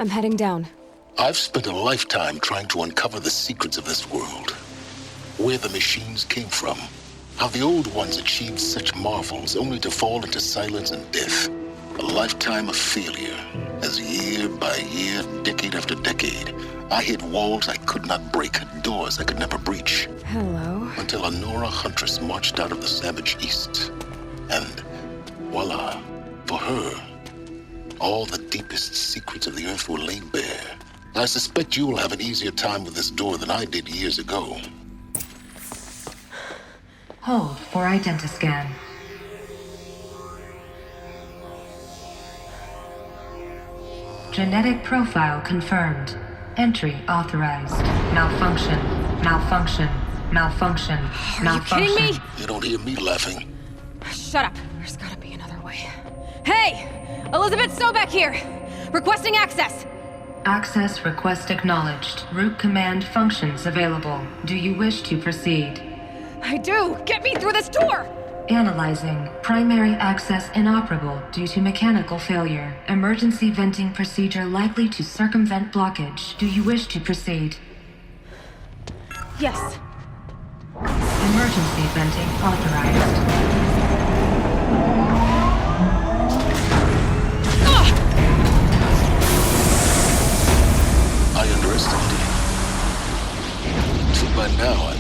I'm heading down. I've spent a lifetime trying to uncover the secrets of this world. Where the machines came from. How the old ones achieved such marvels only to fall into silence and death. A lifetime of failure, as year by year, decade after decade, I hit walls I could not break, doors I could never breach. Hello. Until a Nora huntress marched out of the savage east. And voila, for her, all the deepest secrets of the earth were laid bare. I suspect you will have an easier time with this door than I did years ago. Hold for identiscan. Genetic profile confirmed. Entry authorized. Malfunction. Malfunction. Malfunction. Are you kidding me? You don't hear me laughing. Shut up. There's gotta be another way. Hey! Elizabeth Sobek here! Requesting access! Access request acknowledged. Root command functions available. Do you wish to proceed? I do! Get me through this door! Analyzing. Primary access inoperable due to mechanical failure. Emergency venting procedure likely to circumvent blockage. Do you wish to proceed? Yes. Emergency venting authorized. I underestimated you. So by now,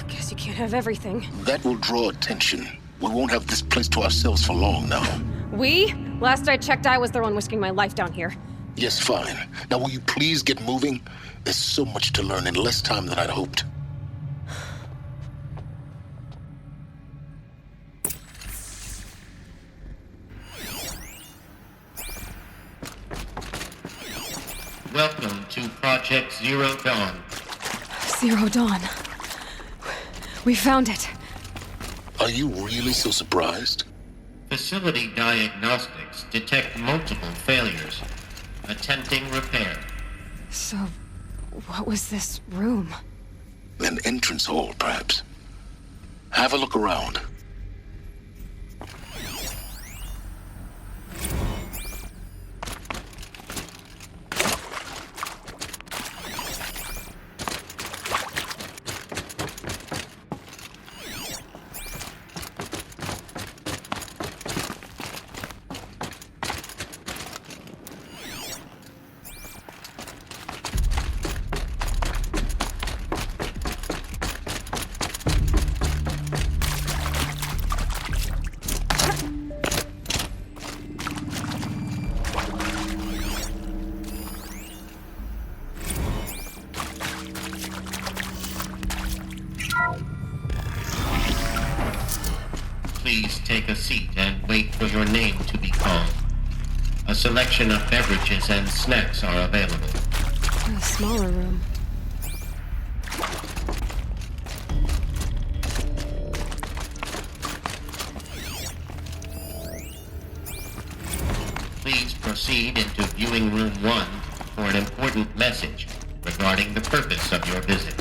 Guess you can't have everything. that will draw attention. We won't have this place to ourselves for long now. We? Last I checked, I was the one risking my life down here. Yes, fine. Now will you please get moving? There's so much to learn in less time than I'd hoped. Welcome to Project Zero Dawn. Zero Dawn. We found it. Are you really so surprised? Facility diagnostics detect multiple failures. Attempting repair. So, what was this room? An entrance hall, perhaps. Have a look around. Please take a seat and wait for your name to be called. A selection of beverages and snacks are available. A smaller room. Please proceed into viewing room 1 for an important message regarding the purpose of your visit.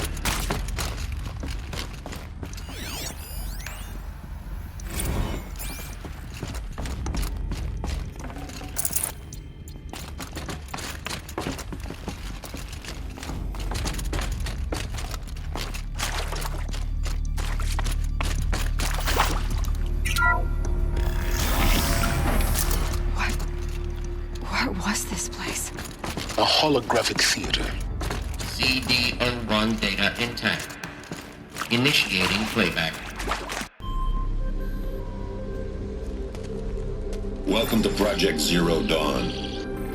What was this place? A holographic theater. CD01 data intact. Initiating playback. Welcome to Project Zero Dawn.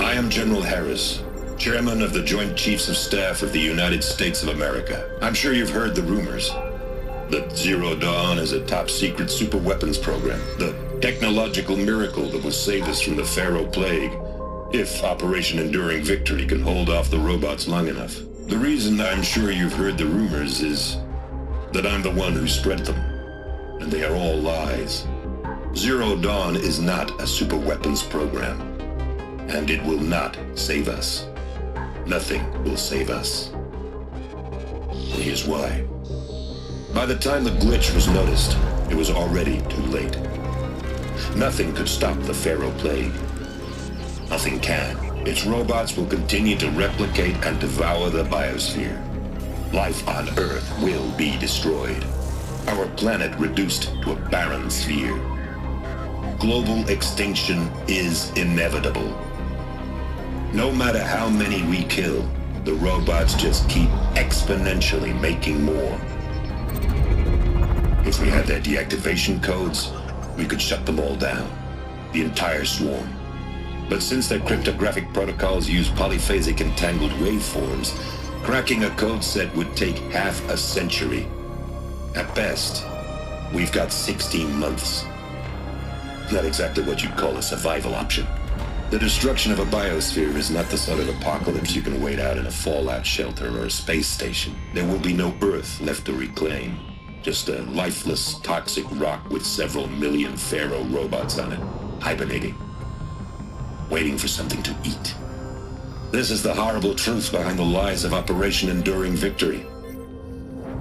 I am General Harris, Chairman of the Joint Chiefs of Staff of the United States of America. I'm sure you've heard the rumors that Zero Dawn is a top-secret superweapons program, the technological miracle that will save us from the Pharaoh Plague, if Operation Enduring Victory can hold off the robots long enough. The reason I'm sure you've heard the rumors is that I'm the one who spread them, and they are all lies. Zero Dawn is not a superweapons program, and it will not save us. Nothing will save us. And here's why. By the time the glitch was noticed, it was already too late. Nothing could stop the Pharaoh Plague. Nothing can. Its robots will continue to replicate and devour the biosphere. Life on Earth will be destroyed. Our planet reduced to a barren sphere. Global extinction is inevitable. No matter how many we kill, the robots just keep exponentially making more. If we had their deactivation codes, we could shut them all down. The entire swarm. But since their cryptographic protocols use polyphasic entangled waveforms, cracking a code set would take half a century. At best, we've got 16 months. Not exactly what you'd call a survival option. The destruction of a biosphere is not the sort of apocalypse you can wait out in a fallout shelter or a space station. There will be no Earth left to reclaim. Just a lifeless, toxic rock with several million Pharaoh robots on it, hibernating, waiting for something to eat. This is the horrible truth behind the lies of Operation Enduring Victory.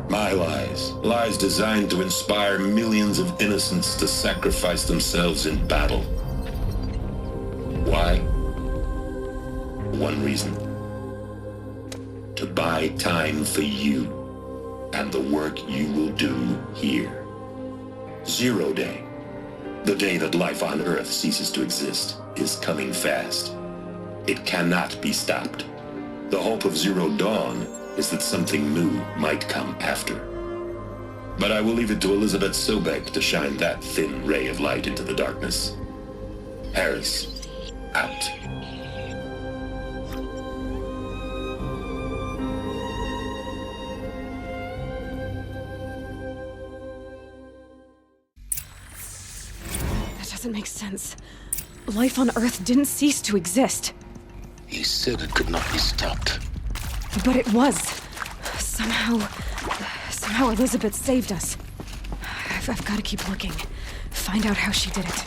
My lies. Lies designed to inspire millions of innocents to sacrifice themselves in battle. Why? One reason. To buy time for you and the work you will do here. 0 Day, the day that life on Earth ceases to exist, is coming fast. It cannot be stopped. The hope of Zero Dawn is that something new might come after. But I will leave it to Elizabeth Sobek to shine that thin ray of light into the darkness. Harris, out. That doesn't make sense. Life on Earth didn't cease to exist. He said it could not be stopped. But it was. Somehow Elizabeth saved us. I've got to keep looking. Find out how she did it.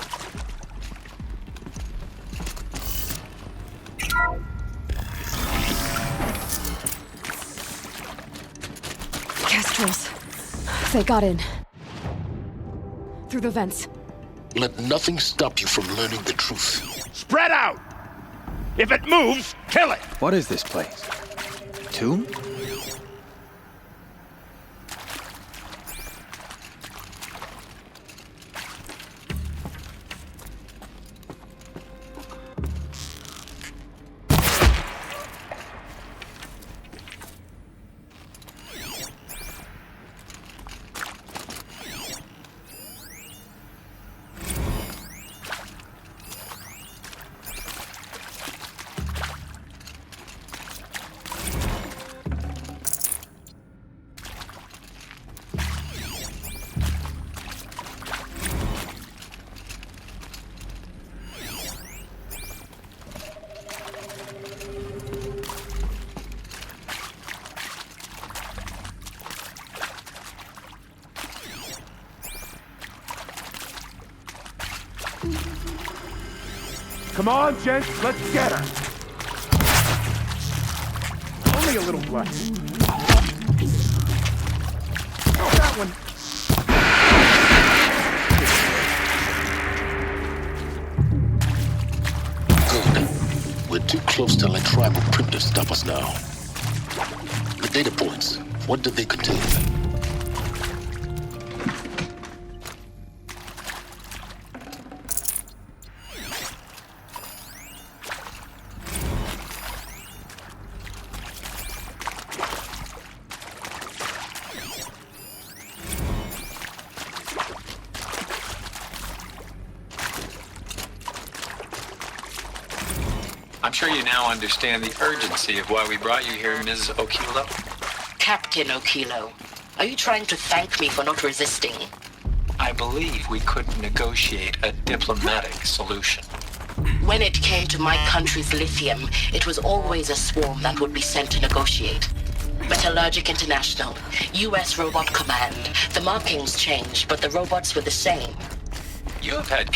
Kestrels. They got in. Through the vents. Let nothing stop you from learning the truth. Spread out! If it moves, kill it! What is this place? Tomb? Come on, gents, let's get her! Only a little blood. Oh, that one. Good. We're too close to let tribal primitives stop us now. The data points, what did they contain? I'm sure you now understand the urgency of why we brought you here, Ms. Okilo. Captain Okilo, are you trying to thank me for not resisting? I believe we couldn't negotiate a diplomatic solution. When it came to my country's lithium, it was always a swarm that would be sent to negotiate. Metallurgic International, U.S. Robot Command. The markings changed, but the robots were the same. You have had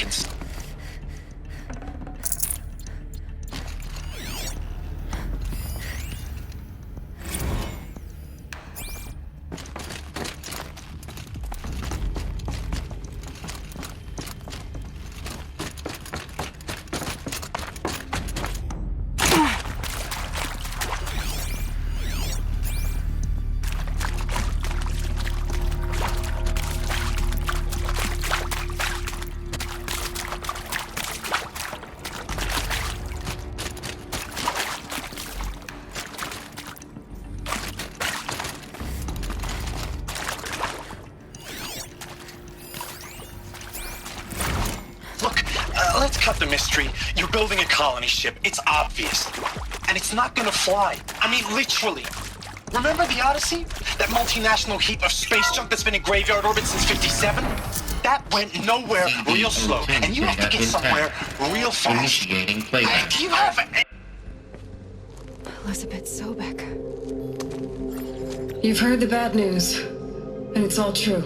Let's cut the mystery. You're building a colony ship. It's obvious. And it's not gonna fly. I mean, literally. Remember the Odyssey? That multinational heap of space junk that's been in graveyard orbit since 57? That went nowhere real slow. And you have to get somewhere real fast. Initiating playback. Do you have... Elizabeth Sobek. You've heard the bad news, and it's all true.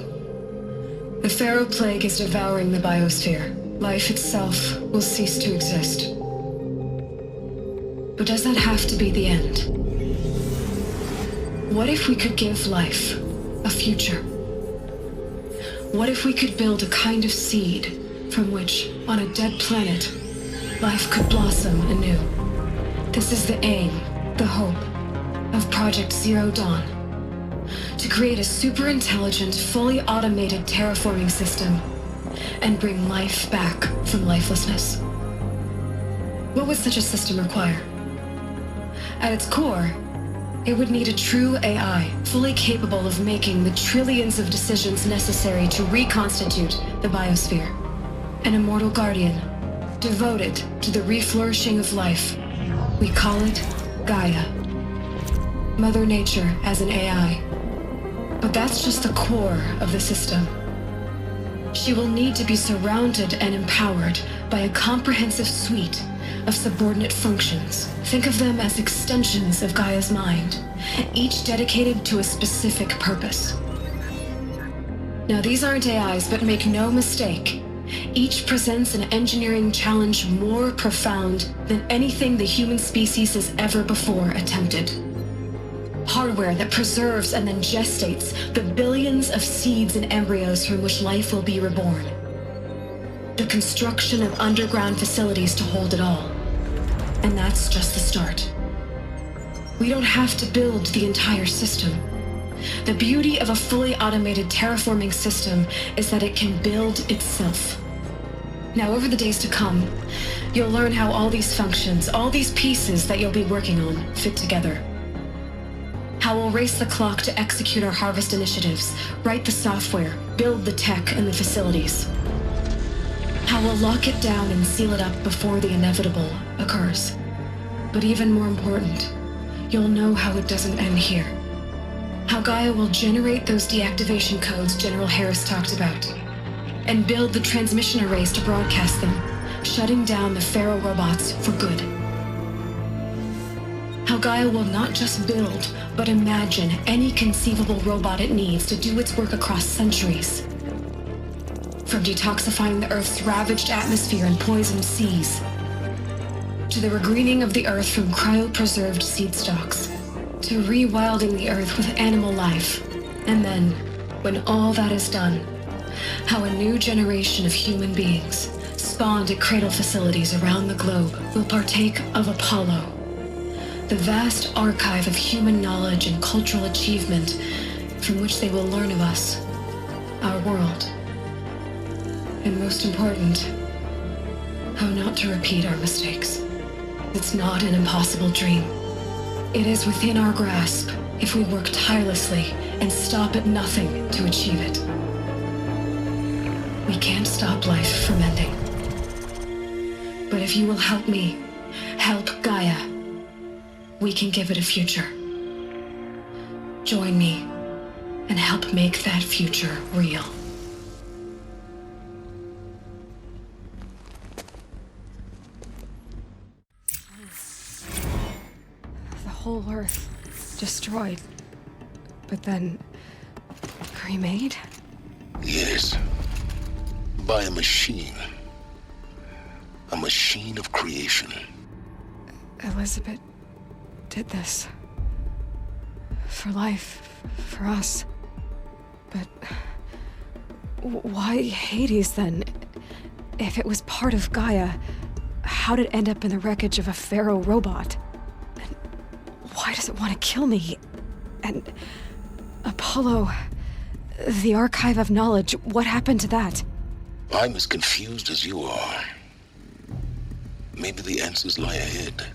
The Pharaoh Plague is devouring the biosphere. Life itself will cease to exist. But does that have to be the end? What if we could give life a future? What if we could build a kind of seed from which, on a dead planet, life could blossom anew? This is the aim, the hope, of Project Zero Dawn. To create a super-intelligent, fully automated terraforming system and bring life back from lifelessness. What would such a system require? At its core, it would need a true AI, fully capable of making the trillions of decisions necessary to reconstitute the biosphere. An immortal guardian, devoted to the reflourishing of life. We call it Gaia. Mother Nature as an AI. But that's just the core of the system. She will need to be surrounded and empowered by a comprehensive suite of subordinate functions. Think of them as extensions of Gaia's mind, each dedicated to a specific purpose. Now, these aren't AIs, but make no mistake, each presents an engineering challenge more profound than anything the human species has ever before attempted. Hardware that preserves and then gestates the billions of seeds and embryos from which life will be reborn. The construction of underground facilities to hold it all. And that's just the start. We don't have to build the entire system. The beauty of a fully automated terraforming system is that it can build itself. Now, over the days to come, you'll learn how all these functions, all these pieces that you'll be working on, fit together. How we'll race the clock to execute our harvest initiatives, write the software, build the tech and the facilities. How we'll lock it down and seal it up before the inevitable occurs. But even more important, you'll know how it doesn't end here. How Gaia will generate those deactivation codes General Harris talked about, and build the transmission arrays to broadcast them, shutting down the Pharaoh robots for good. How Gaia will not just build, but imagine any conceivable robot it needs to do its work across centuries. From detoxifying the Earth's ravaged atmosphere and poisoned seas, to the regreening of the Earth from cryopreserved seed stalks, to rewilding the Earth with animal life. And then, when all that is done, how a new generation of human beings, spawned at cradle facilities around the globe, will partake of Apollo, the vast archive of human knowledge and cultural achievement from which they will learn of us, our world. And most important, how not to repeat our mistakes. It's not an impossible dream. It is within our grasp if we work tirelessly and stop at nothing to achieve it. We can't stop life from ending. But if you will help me, help Gaia, we can give it a future. Join me and help make that future real. The whole Earth destroyed, but then remade? Yes. By a machine. A machine of creation. Elizabeth did this. For life, for us. But why Hades then? If it was part of Gaia, how did it end up in the wreckage of a Pharaoh robot? And why does it want to kill me? And Apollo, the archive of knowledge, what happened to that? I'm as confused as you are. Maybe the answers lie ahead.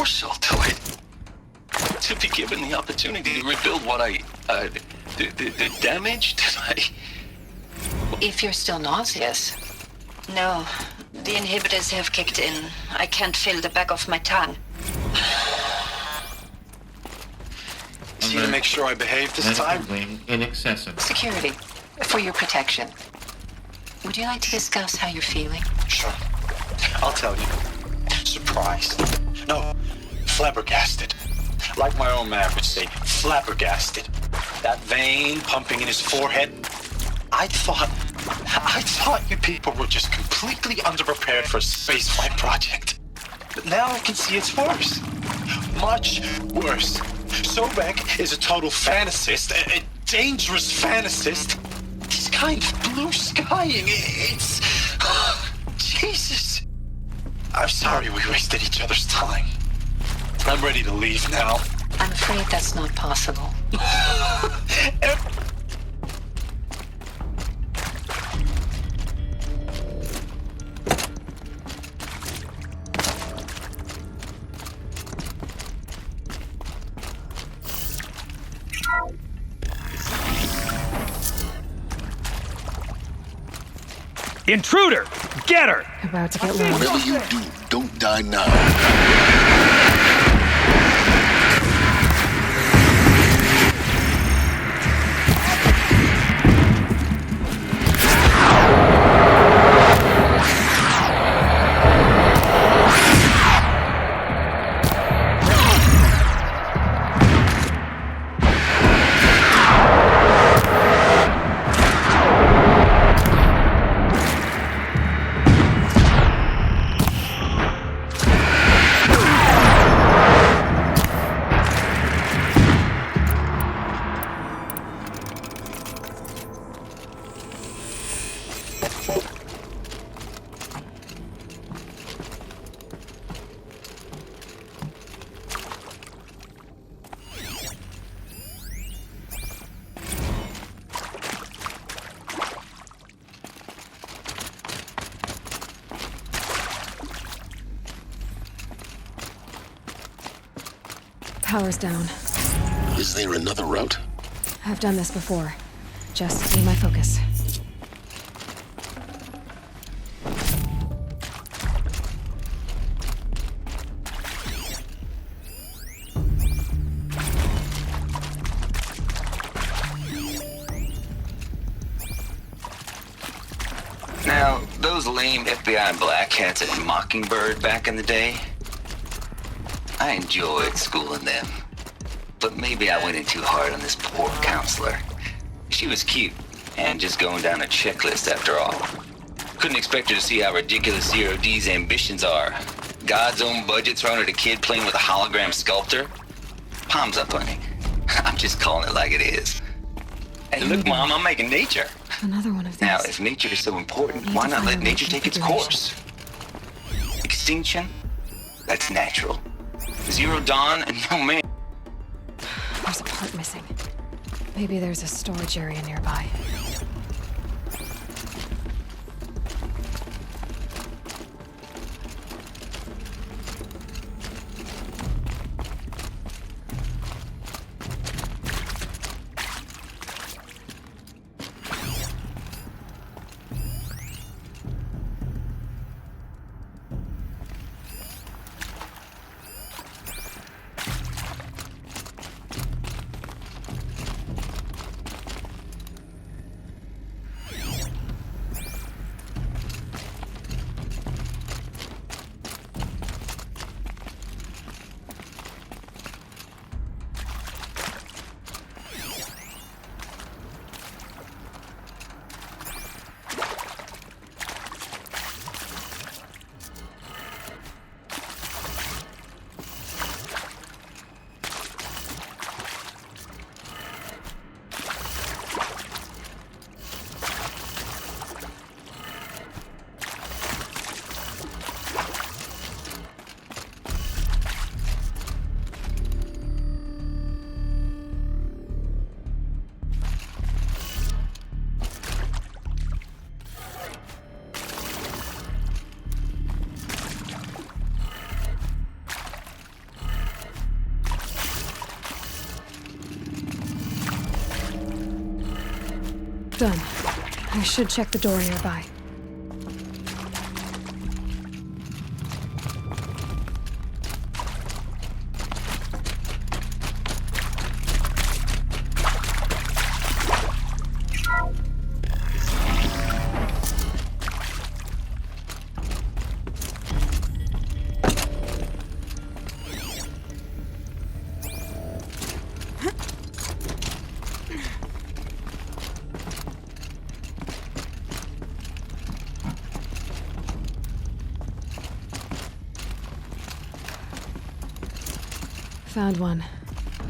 course I'll do it. To be given the opportunity to rebuild what the damage that I... If you're still nauseous. No, the inhibitors have kicked in. I can't feel the back of my tongue. See to make sure I behave this time? Inaccessible. Security, for your protection. Would you like to discuss how you're feeling? Sure. I'll tell you. Surprised. No, flabbergasted. Like my own man would say, flabbergasted. That vein pumping in his forehead. I thought you people were just completely underprepared for a spaceflight project. But now I can see it's worse. Much worse. Sobek is a total fantasist, a dangerous fantasist. He's kind of blue skying. It's... Jesus. I'm sorry we wasted each other's time. I'm ready to leave now. I'm afraid that's not possible. Intruder! Get her! About to get low. Whatever you do, don't die now. Power's down. Is there another route? I've done this before. Just need my focus. Now, those lame FBI black hats at Mockingbird back in the day, I enjoyed schooling them. But maybe I went in too hard on this poor counselor. She was cute, and just going down a checklist after all. Couldn't expect her to see how ridiculous Zero D's ambitions are. God's own budget thrown at a kid playing with a hologram sculptor? Palms up, honey. I'm just calling it like it is. Hey, look, Mom, I'm making nature. Another one of these. Now, if nature is so important, why not let nature take its course? Extinction? That's natural. Zero Dawn, and no man. There's a part missing. Maybe there's a storage area nearby. Done. I should check the door nearby. Found one.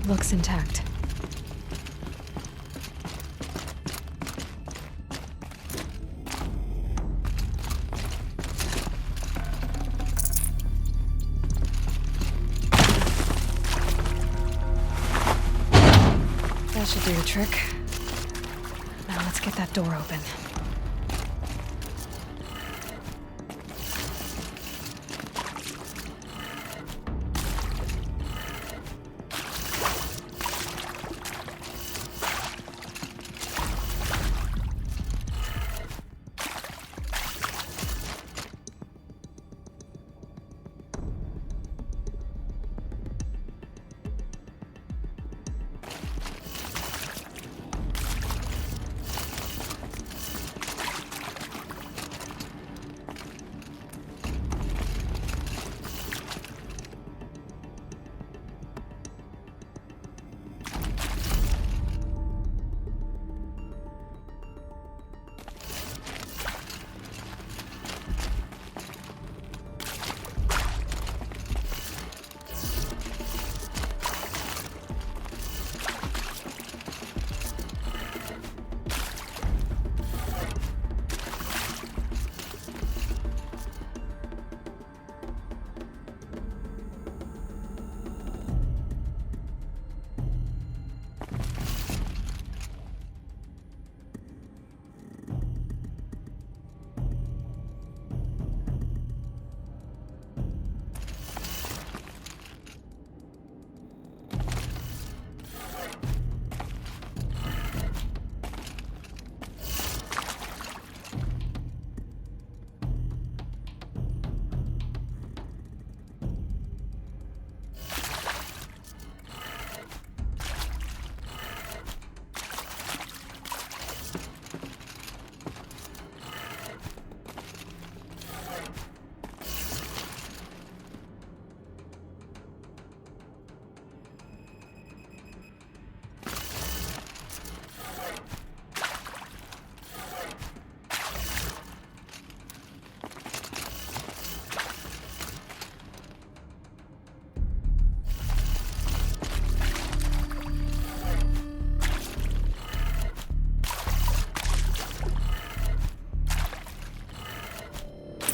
Looks intact. That should do the trick. Now let's get that door open.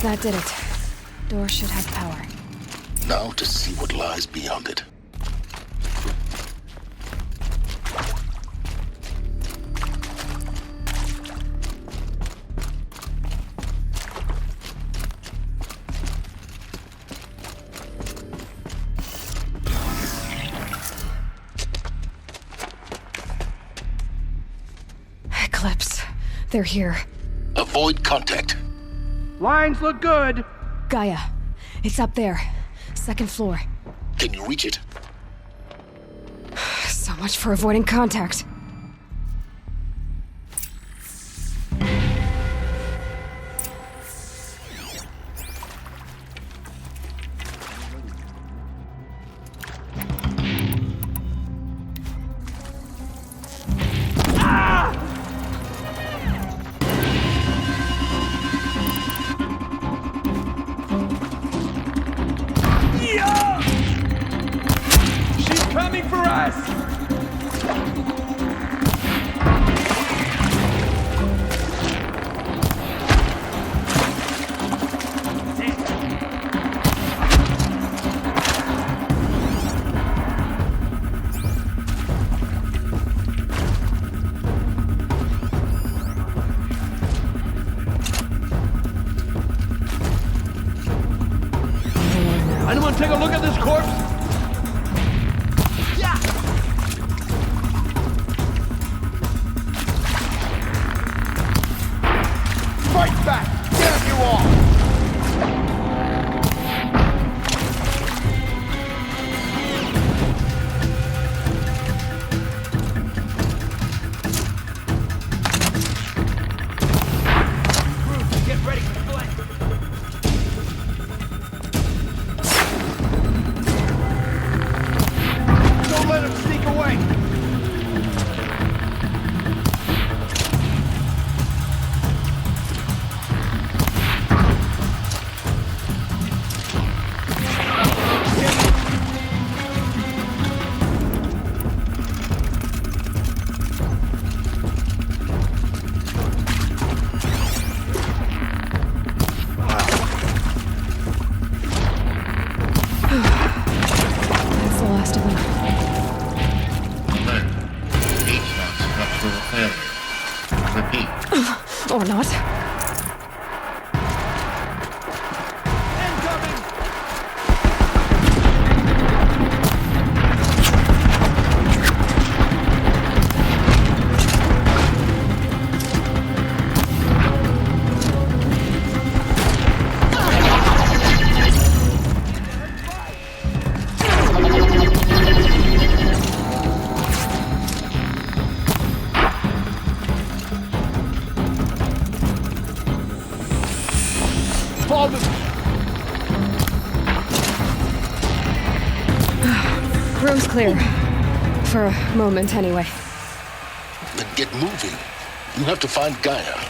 That did it. Door should have power. Now to see what lies beyond it. Eclipse. They're here. Avoid contact. Lines look good. Gaia. It's up there. Second floor. Can you reach it? So much for avoiding contact. She's coming for us! Or not. Room's clear. For a moment, anyway. Then get moving. You have to find Gaia.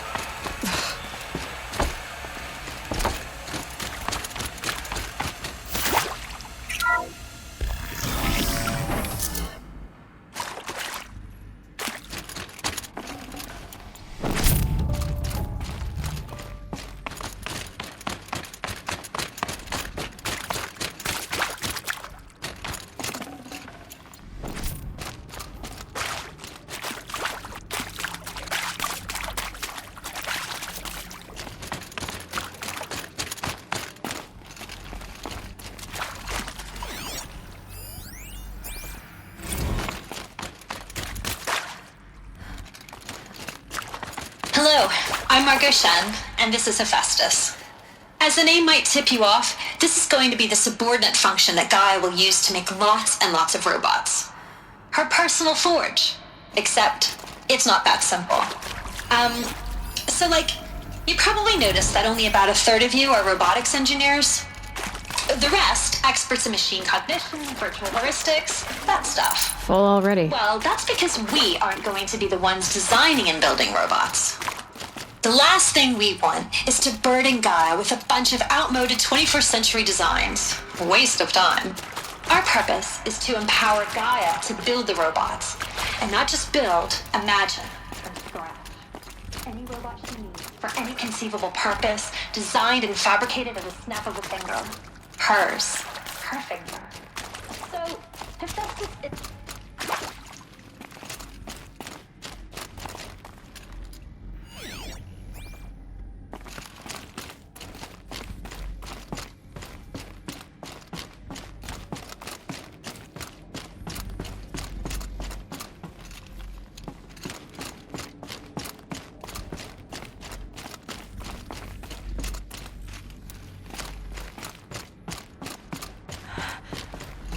Hello, I'm Margot Shan, and this is Hephaestus. As the name might tip you off, this is going to be the subordinate function that Gaia will use to make lots and lots of robots. Her personal forge. Except, it's not that simple. You probably noticed that only about a third of you are robotics engineers. The rest, experts in machine cognition, virtual heuristics, that stuff. Full already. Well, that's because we aren't going to be the ones designing and building robots. The last thing we want is to burden Gaia with a bunch of outmoded 21st century designs. A waste of time. Our purpose is to empower Gaia to build the robots. And not just build, imagine from scratch. Any robot she needs, for any conceivable purpose, designed and fabricated at a snap of a finger. Hers. Her finger. So, Hephaestus, it's...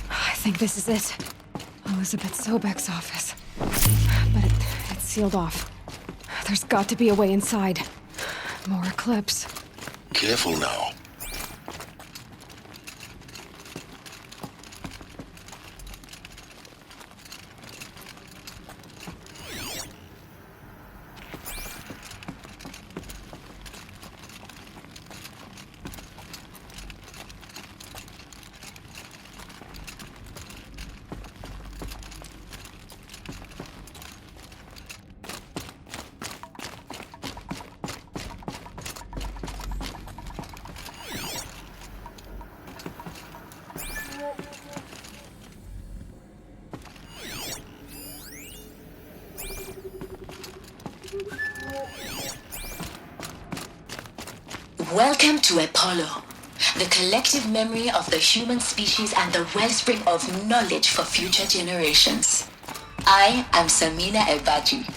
I think this is it. Elizabeth Sobek's office. But it's sealed off. There's got to be a way inside. More Eclipse. Careful now. Welcome to Apollo, the collective memory of the human species and the wellspring of knowledge for future generations. I am Samina Ebadi.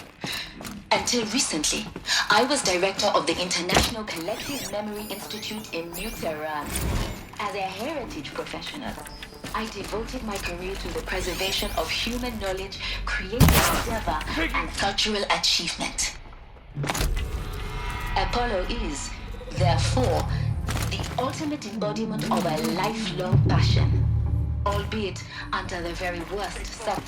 Until recently, I was director of the International Collective Memory Institute in New Tehran. As a heritage professional, I devoted my career to the preservation of human knowledge, creative endeavor, and cultural achievement. Apollo is, therefore, the ultimate embodiment of a lifelong passion, albeit under the very worst set.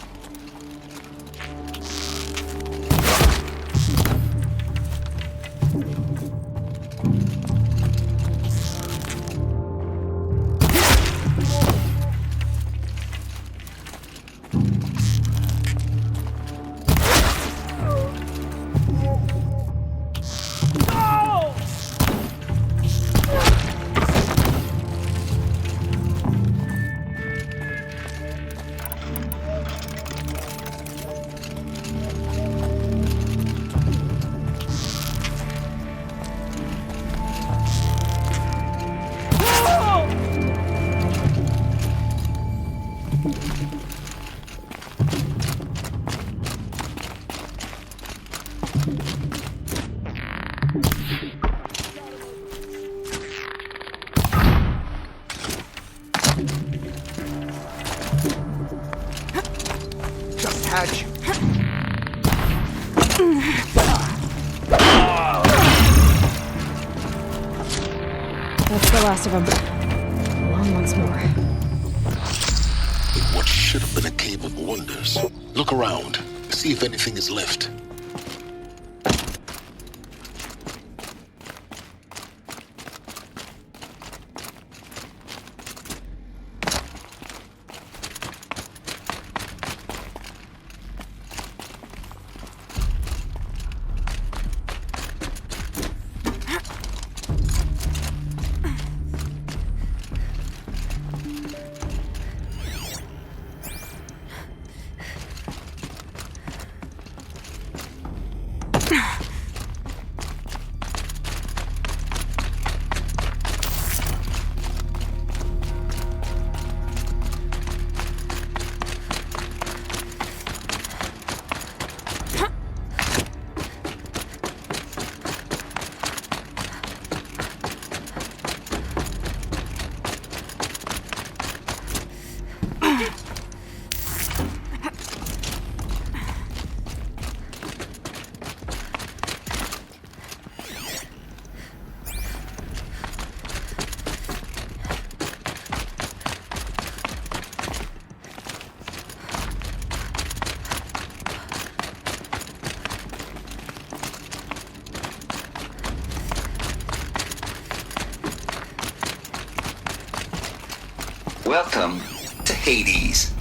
had you. That's the last of them. Along once more. In what should have been a cave of wonders. Look around. See if anything is left. Welcome to Hades,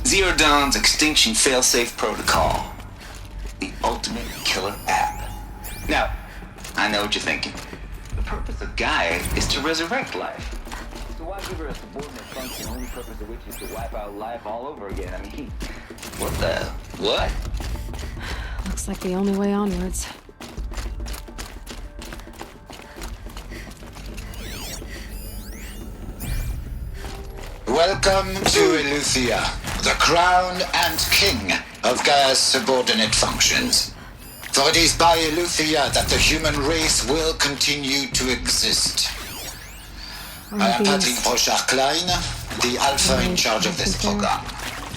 Zero Dawn's extinction failsafe protocol. The ultimate killer app. Now, I know what you're thinking. The purpose of Gaia is to resurrect life. So why give her a subordinate function, only purpose of which is to wipe out life all over again? I mean, what? Looks like the only way onwards. Welcome to Eleuthia, the crown and king of Gaia's subordinate functions. For it is by Eleuthia that the human race will continue to exist. I am Patrick Brochard-Klein, the alpha in charge of this program.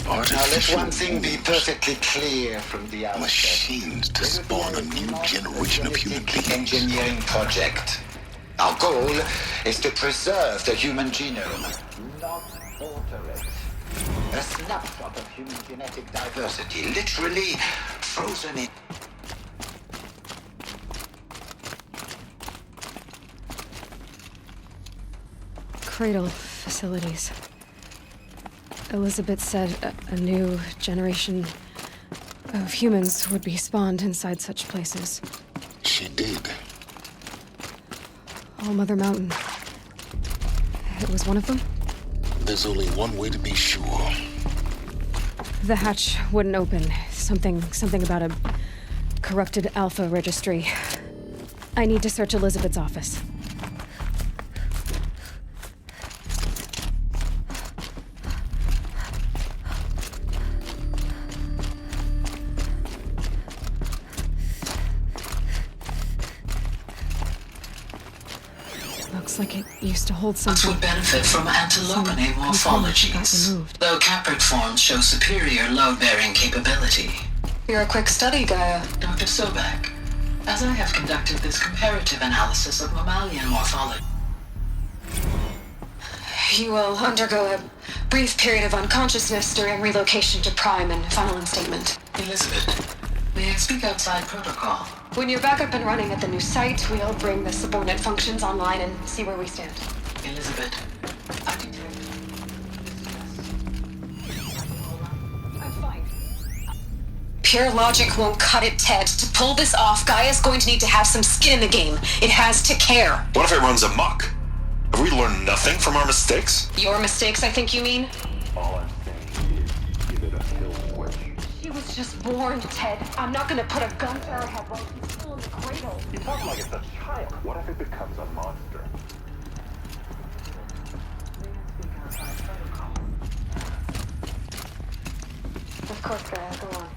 Now let one thing be perfectly clear from the outset. Machines to spawn a new generation of human beings. Engineering project. Our goal is to preserve the human genome, not alter it. A snapshot of human genetic diversity, literally frozen in. Cradle facilities. Elizabeth said a new generation of humans would be spawned inside such places. She did. All Mother Mountain. It was one of them? There's only one way to be sure. The hatch wouldn't open. Something about a corrupted Alpha registry. I need to search Elizabeth's office. Looks like it used to hold something. Would benefit from antilopinae morphologies, though Caprid forms show superior load-bearing capability. You're a quick study, Gaia. Dr. Sobek, as I have conducted this comparative analysis of mammalian morphology. You will undergo a brief period of unconsciousness during relocation to Prime and final instatement. Elizabeth, may I speak outside protocol? When you're back up and running at the new site, we'll bring the subordinate functions online and see where we stand. Elizabeth, I detect. I'm fine. Pure logic won't cut it, Ted. To pull this off, Gaia's going to need to have some skin in the game. It has to care. What if it runs amok? Have we learned nothing from our mistakes? Your mistakes, I think you mean? All I'm saying is, give it a kill switch. She was just born, Ted. I'm not gonna put a gun to her head while she's still in the cradle. You talk like it's a child. What if it becomes a monster? Of course, Gaia, go on.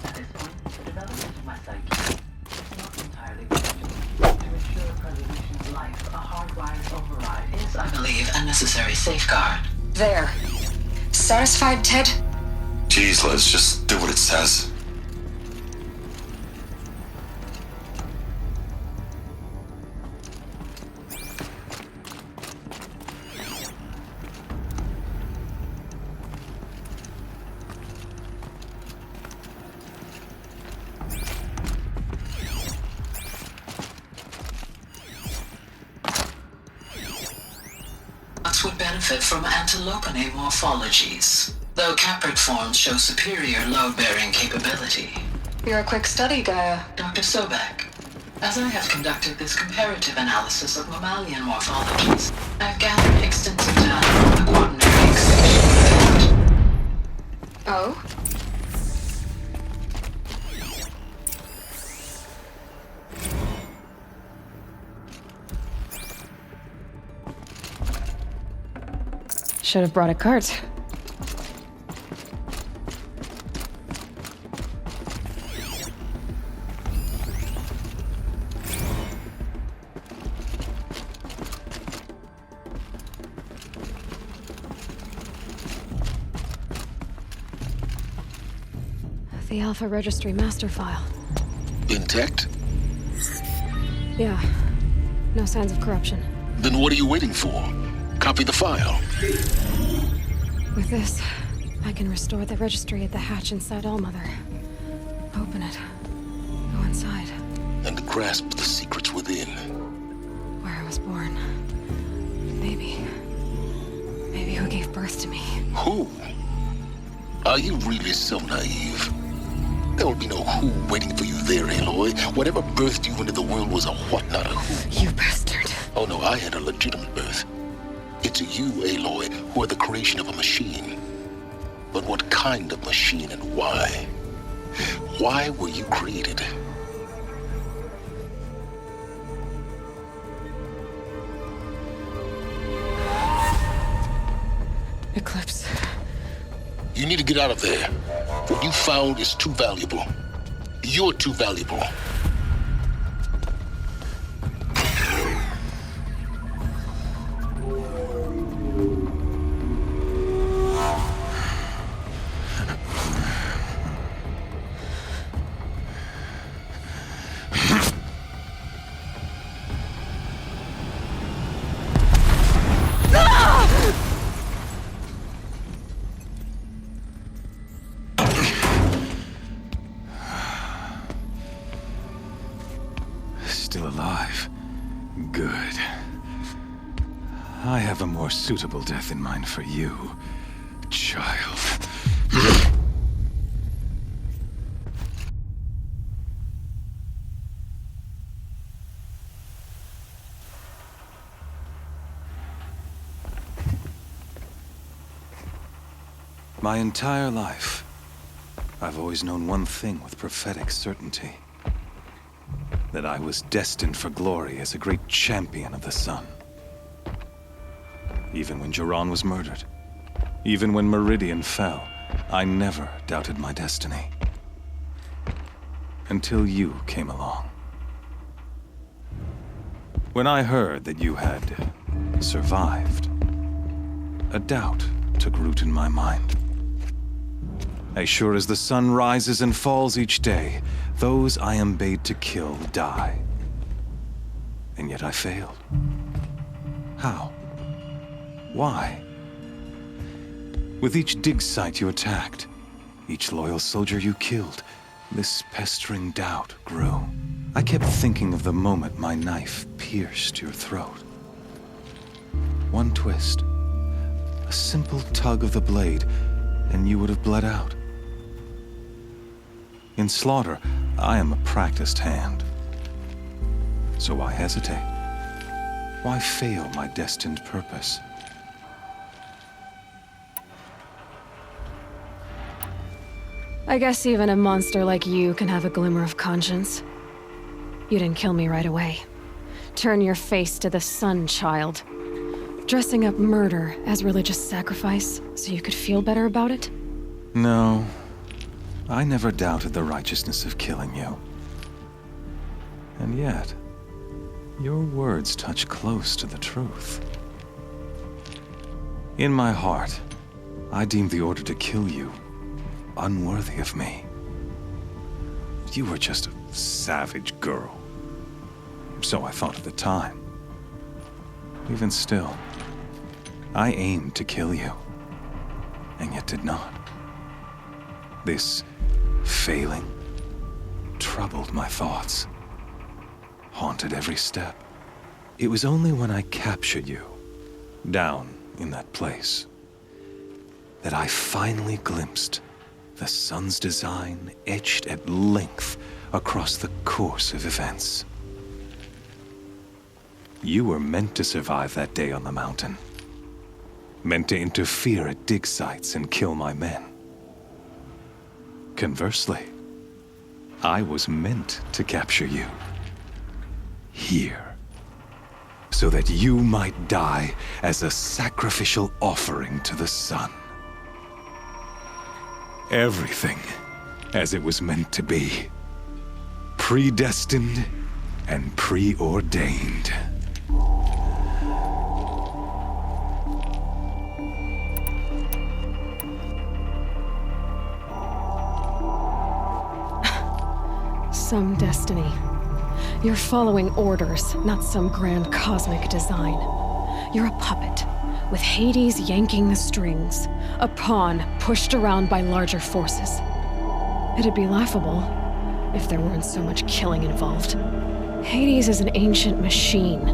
At this point, the development of my psyche is not entirely to ensure preservation of life, a hardwired override is, I believe, a necessary safeguard. There. Satisfied, Ted? Jeez, Liz, just do what it says. Would benefit from antilopine morphologies, though caprid forms show superior load-bearing capability. You're a quick study, Gaia. Dr. Sobek, as I have conducted this comparative analysis of mammalian morphologies, I've gathered extensive data on the quaternary extinction event. Oh? Should have brought a cart. The Alpha Registry master file. Intact? Yeah. No signs of corruption. Then what are you waiting for? Copy the file. With this, I can restore the registry at the hatch inside Allmother. Open it. Go inside. And grasp the secrets within. Where I was born. Maybe who gave birth to me. Who? Are you really so naive? There will be no who waiting for you there, Aloy. Whatever birthed you into the world was a what, not a who. You bastard. Oh no, I had a legitimate birth. It's you, Aloy, who are the creation of a machine. But what kind of machine and why? Why were you created? Eclipse. You need to get out of there. What you found is too valuable. You're too valuable. Still alive. Good. I have a more suitable death in mind for you, child. My entire life, I've always known one thing with prophetic certainty. That I was destined for glory as a great champion of the sun. Even when Jiran was murdered, even when Meridian fell, I never doubted my destiny. Until you came along. When I heard that you had survived, a doubt took root in my mind. As sure as the sun rises and falls each day, those I am bade to kill die. And yet I failed. How? Why? With each dig site you attacked, each loyal soldier you killed, this pestering doubt grew. I kept thinking of the moment my knife pierced your throat. One twist, a simple tug of the blade, and you would have bled out. In slaughter, I am a practiced hand. So why hesitate? Why fail my destined purpose? I guess even a monster like you can have a glimmer of conscience. You didn't kill me right away. Turn your face to the sun, child. Dressing up murder as religious sacrifice so you could feel better about it? No. I never doubted the righteousness of killing you. And yet, Your words touch close to the truth. In my heart, I deemed the order to kill you unworthy of me. You were just a savage girl. So I thought at the time. Even still, I aimed to kill you, and yet did not. This failing troubled my thoughts, haunted every step. It was only when I captured you, down in that place, that I finally glimpsed the sun's design etched at length across the course of events. You were meant to survive that day on the mountain. Meant to interfere at dig sites and kill my men. Conversely, I was meant to capture you. Here. So that you might die as a sacrificial offering to the sun. Everything as it was meant to be. Predestined and preordained. Some destiny. You're following orders, not some grand cosmic design. You're a puppet, with Hades yanking the strings, a pawn pushed around by larger forces. It'd be laughable if there weren't so much killing involved. Hades is an ancient machine,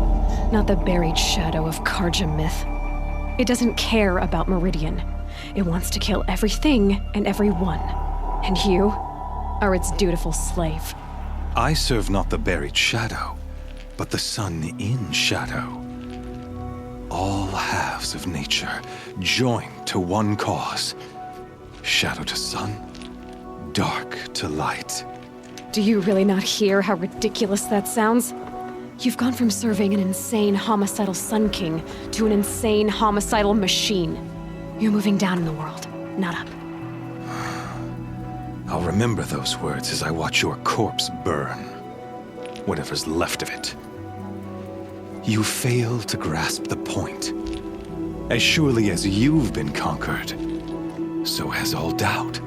not the buried shadow of Karja myth. It doesn't care about Meridian. It wants to kill everything and everyone. And you are its dutiful slave. I serve not the buried shadow, but the sun in shadow. All halves of nature joined to one cause. Shadow to sun, dark to light. Do you really not hear how ridiculous that sounds? You've gone from serving an insane homicidal Sun King to an insane homicidal machine. You're moving down in the world, not up. I'll remember those words as I watch your corpse burn. Whatever's left of it. You fail to grasp the point. As surely as you've been conquered, so has all doubt.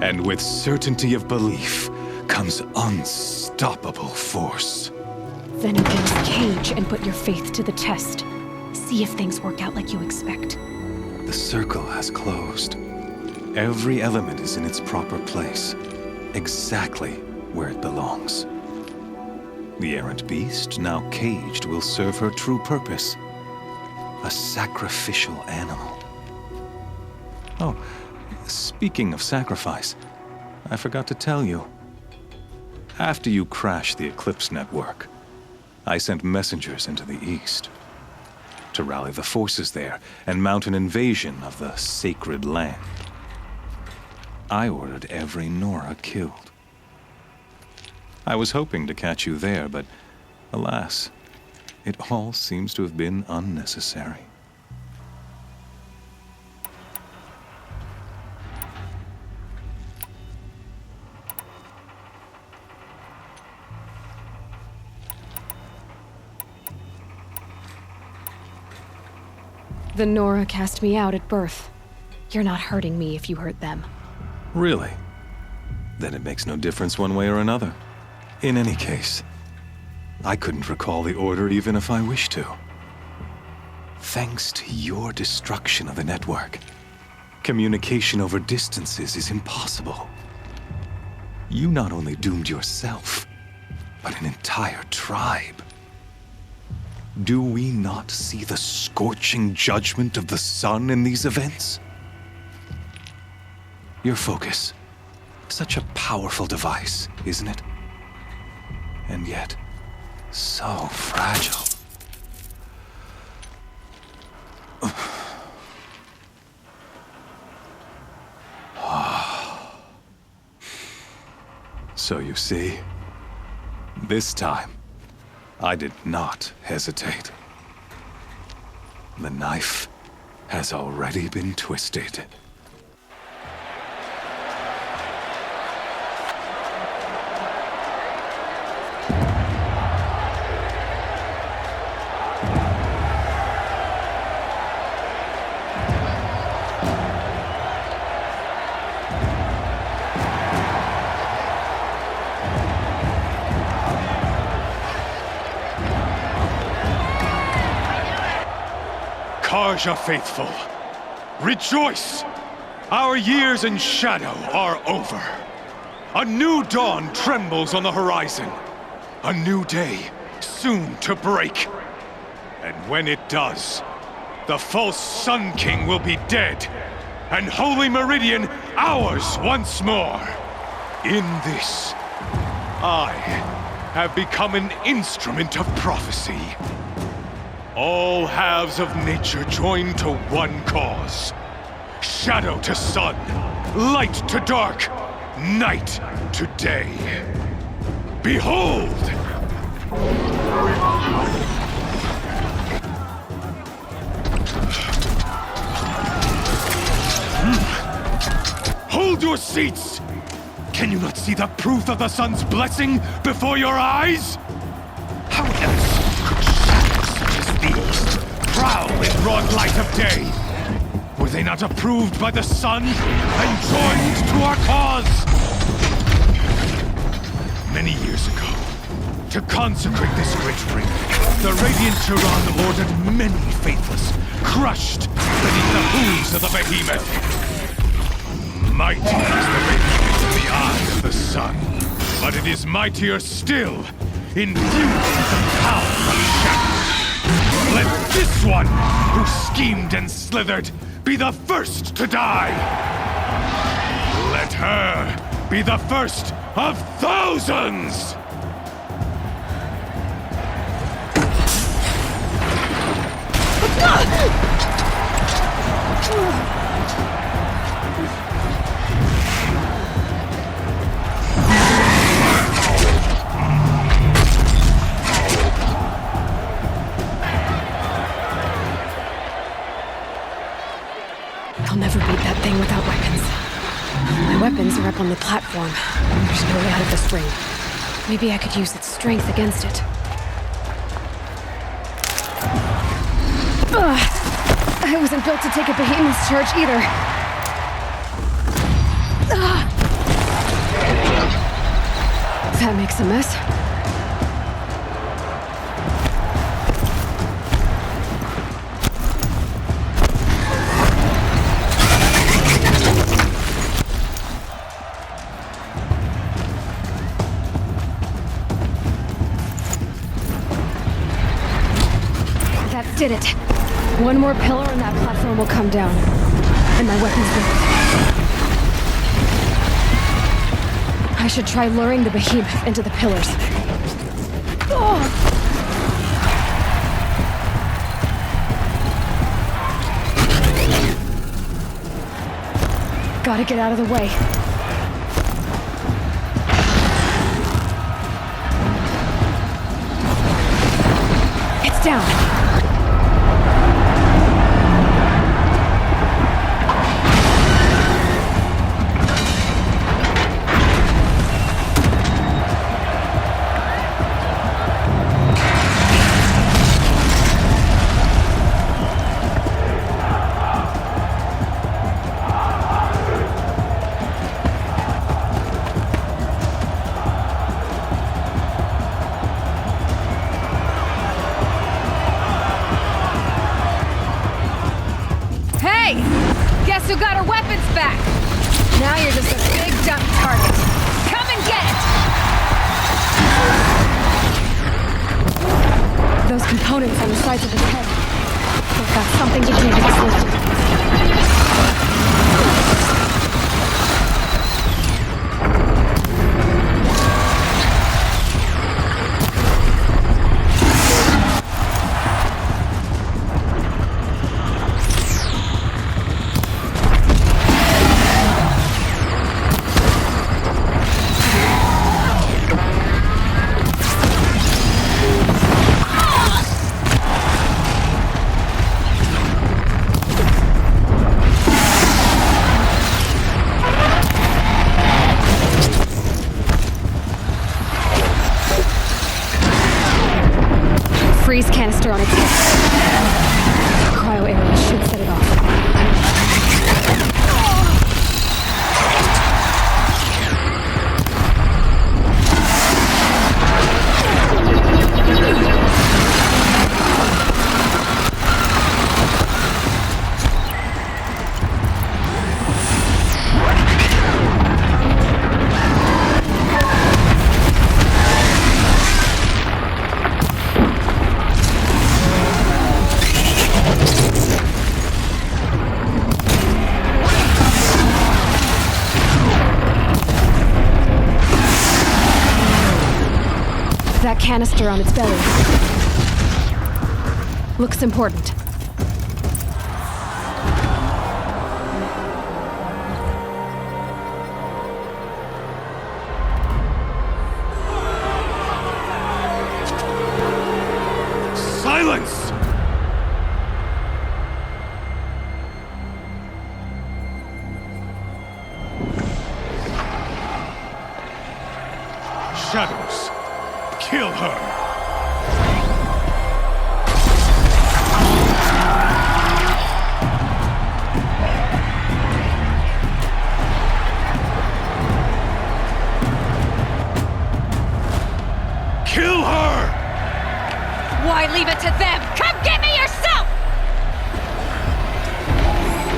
And with certainty of belief comes unstoppable force. Then open this cage and put your faith to the test. See if things work out like you expect. The circle has closed. Every element is in its proper place, exactly where it belongs. The errant beast, now caged, will serve her true purpose. A sacrificial animal. Oh, speaking of sacrifice, I forgot to tell you. After you crashed the Eclipse network, I sent messengers into the east to rally the forces there and mount an invasion of the sacred land. I ordered every Nora killed. I was hoping to catch you there, but alas, it all seems to have been unnecessary. The Nora cast me out at birth. You're not hurting me if you hurt them. Really? Then it makes no difference one way or another. In any case, I couldn't recall the order even if I wished to. Thanks to your destruction of the network, communication over distances is impossible. You not only doomed yourself, but an entire tribe. Do we not see the scorching judgment of the sun in these events? Your focus. Such a powerful device, isn't it? And yet, so fragile. So you see, this time, I did not hesitate. The knife has already been twisted. Raja faithful, rejoice! Our years in shadow are over. A new dawn trembles on the horizon. A new day soon to break. And when it does, the false Sun King will be dead, and Holy Meridian ours once more. In this, I have become an instrument of prophecy. All halves of nature join to one cause. Shadow to sun, light to dark, night to day. Behold! Hold your seats! Can you not see the proof of the sun's blessing before your eyes? How else could shadows such as these prowl in broad light of day? Were they not approved by the sun and joined to our cause? Many years ago, to consecrate this great ring, the Radiant Turan ordered many faithless, crushed beneath the hooves of the behemoth. Mighty is the radiance in the eye of the sun, but it is mightier still, infused with the power of shadow. Let this one, who schemed and slithered, be the first to die! Let her be the first of thousands! I'll never beat that thing without weapons. My weapons are up on the platform. There's no way out of this ring. Maybe I could use its strength against it. Ugh! I wasn't built to take a behemoth's charge either. Ugh! That makes a mess. Did it. One more pillar and that platform will come down. And my weapons will. I should try luring the behemoth into the pillars. Oh! Gotta get out of the way. It's down. Guess who got her weapons back? Now you're just a big dumb target. Come and get it! Those components on the sides of his head. They've got something to do with this lifting. Freeze canister on its head. Cryo area should set it off. canister on its belly. Looks important. Silence! Shadows, kill her! Kill her! Why leave it to them? Come get me yourself! Silence.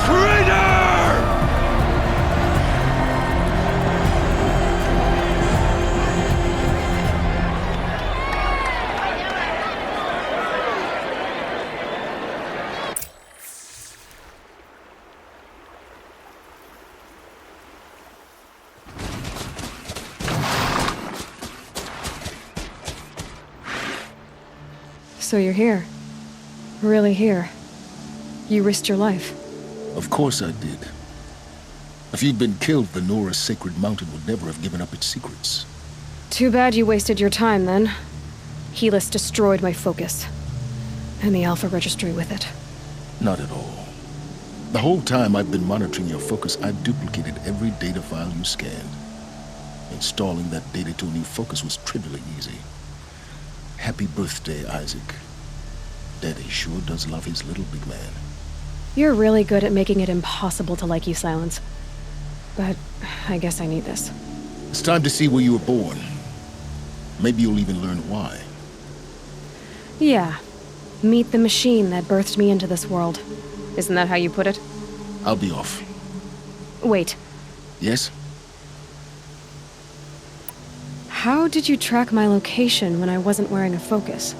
Traitor! So you're here. Really here. You risked your life. Of course I did. If you'd been killed, the Nora's sacred mountain would never have given up its secrets. Too bad you wasted your time, then. Helis destroyed my focus. And the Alpha Registry with it. Not at all. The whole time I've been monitoring your focus, I've duplicated every data file you scanned. Installing that data to a new focus was trivially easy. Happy birthday, Isaac. Daddy sure does love his little big man. You're really good at making it impossible to like you, Silence. But I guess I need this. It's time to see where you were born. Maybe you'll even learn why. Yeah. Meet the machine that birthed me into this world. Isn't that how you put it? I'll be off. Wait. Yes? How did you track my location when I wasn't wearing a focus?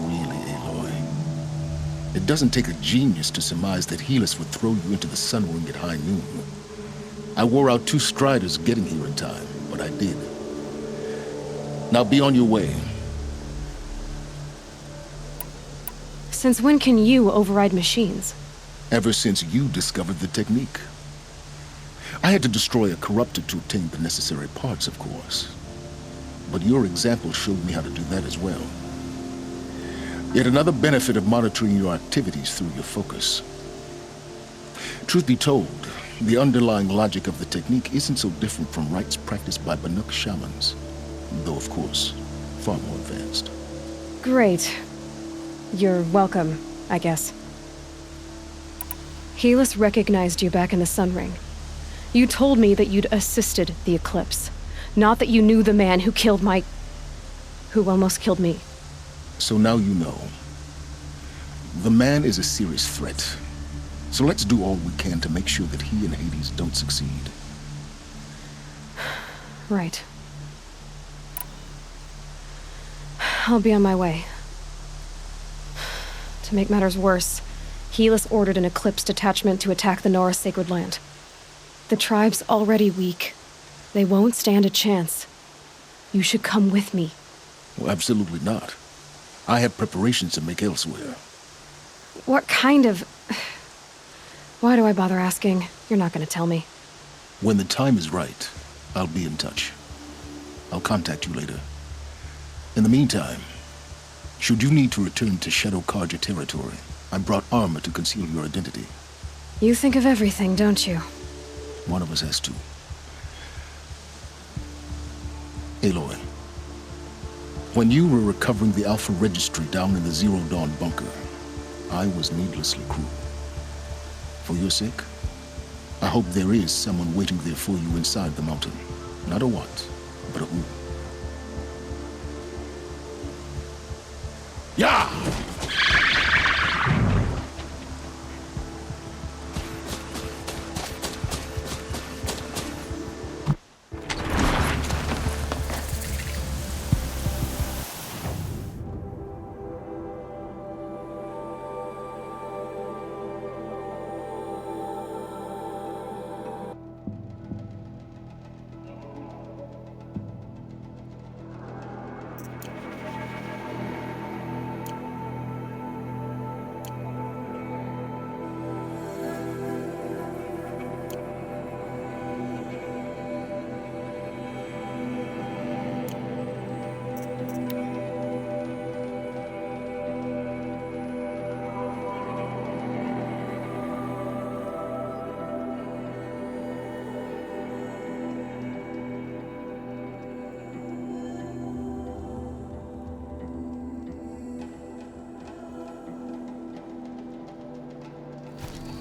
Really, Aloy? It doesn't take a genius to surmise that Helis would throw you into the sun ring at high noon. I wore out 2 striders getting here in time, but I did. Now be on your way. Since when can you override machines? Ever since you discovered the technique. I had to destroy a corruptor to obtain the necessary parts, of course. But your example showed me how to do that as well. Yet another benefit of monitoring your activities through your focus. Truth be told, the underlying logic of the technique isn't so different from rites practiced by Banuk shamans, though of course, far more advanced. Great. You're welcome, I guess. Helis recognized you back in the Sun Ring. You told me that you'd assisted the eclipse. Not that you knew the man who who almost killed me. So now you know. The man is a serious threat. So let's do all we can to make sure that he and Hades don't succeed. Right. I'll be on my way. To make matters worse, Helis ordered an Eclipse detachment to attack the Nora Sacred Land. The tribe's already weak. They won't stand a chance. You should come with me. Well, absolutely not. I have preparations to make elsewhere. What kind of... Why do I bother asking? You're not going to tell me. When the time is right, I'll be in touch. I'll contact you later. In the meantime, should you need to return to Shadow Karja territory, I brought armor to conceal your identity. You think of everything, don't you? One of us has to. Aloy, When you were recovering the Alpha Registry down in the Zero Dawn bunker, I was needlessly cruel. For your sake, I hope there is someone waiting there for you inside the mountain. Not a what, but a who. Yeah!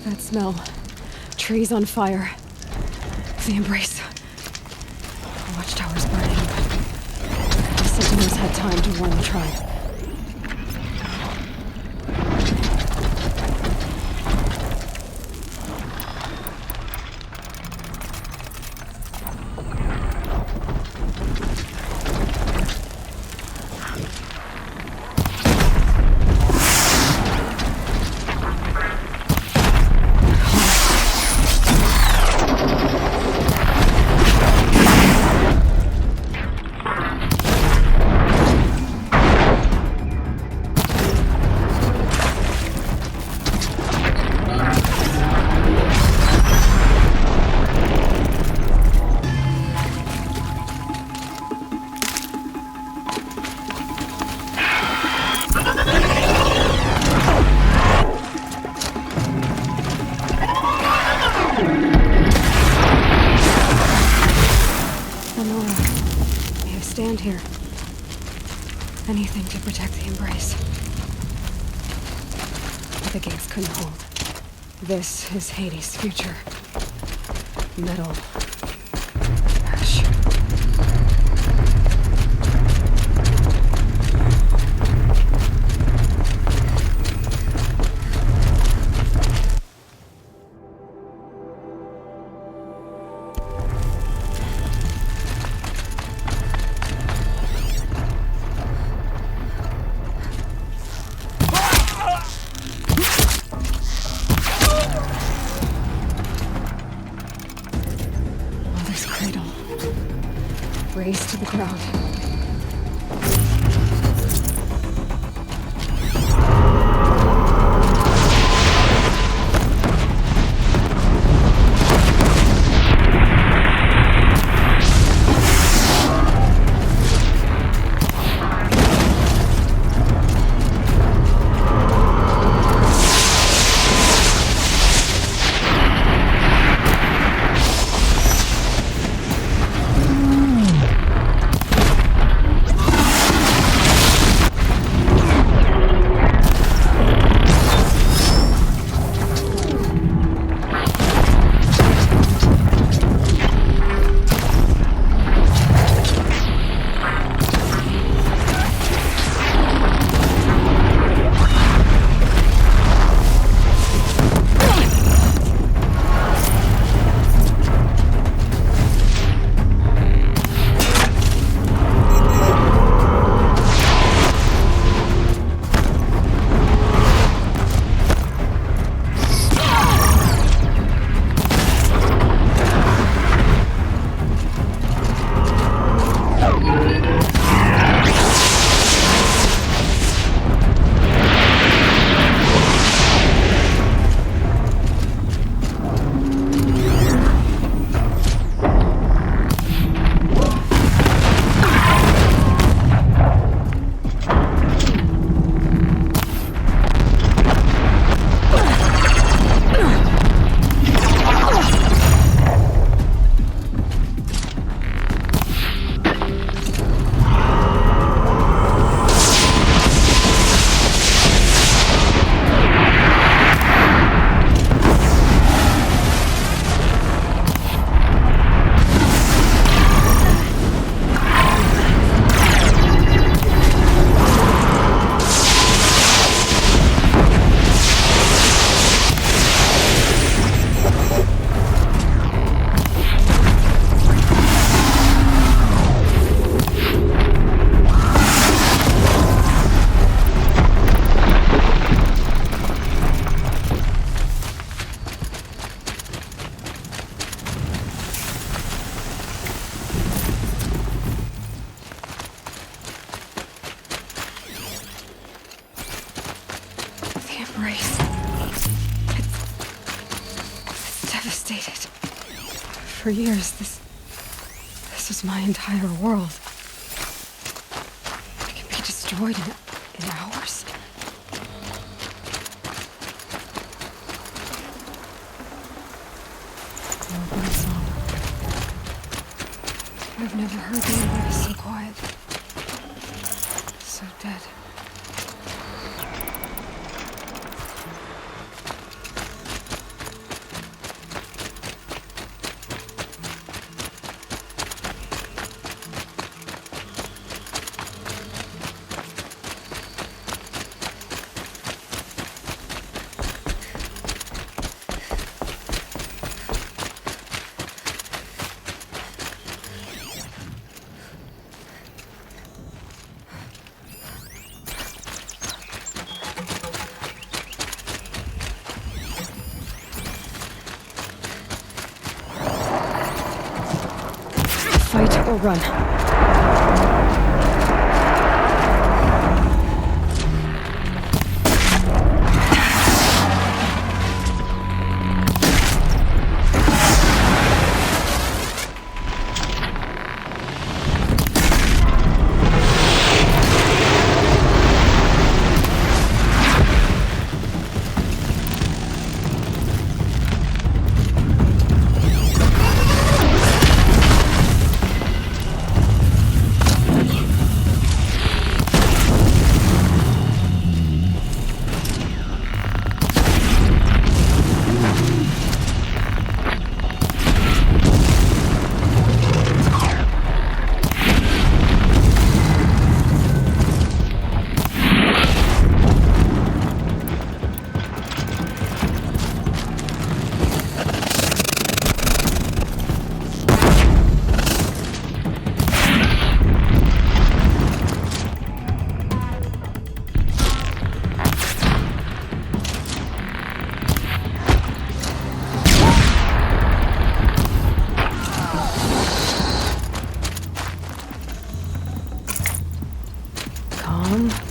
That smell. Trees on fire. The embrace. The watchtower's burning, but the sentinels had time to warn the tribe. Stand here. Anything to protect the embrace. But the gates couldn't hold. This is Hades' future. Metal. Ash. Race to the ground. devastated. For years, this was my entire world. It can be destroyed in hours. No birdsong. I've never heard the universe so quiet. So dead. Fight or run.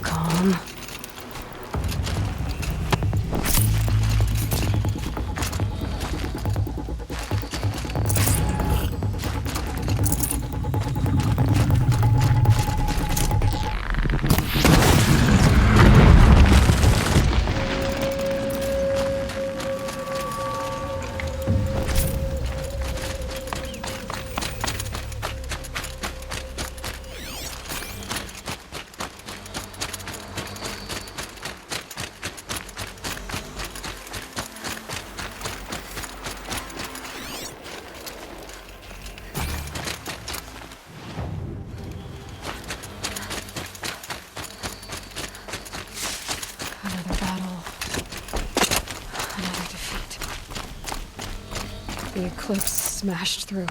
Calm. Another battle. Another defeat. The eclipse smashed through.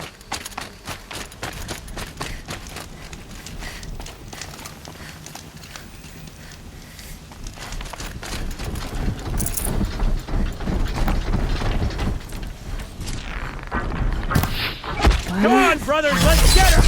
Come on, brothers, let's get her!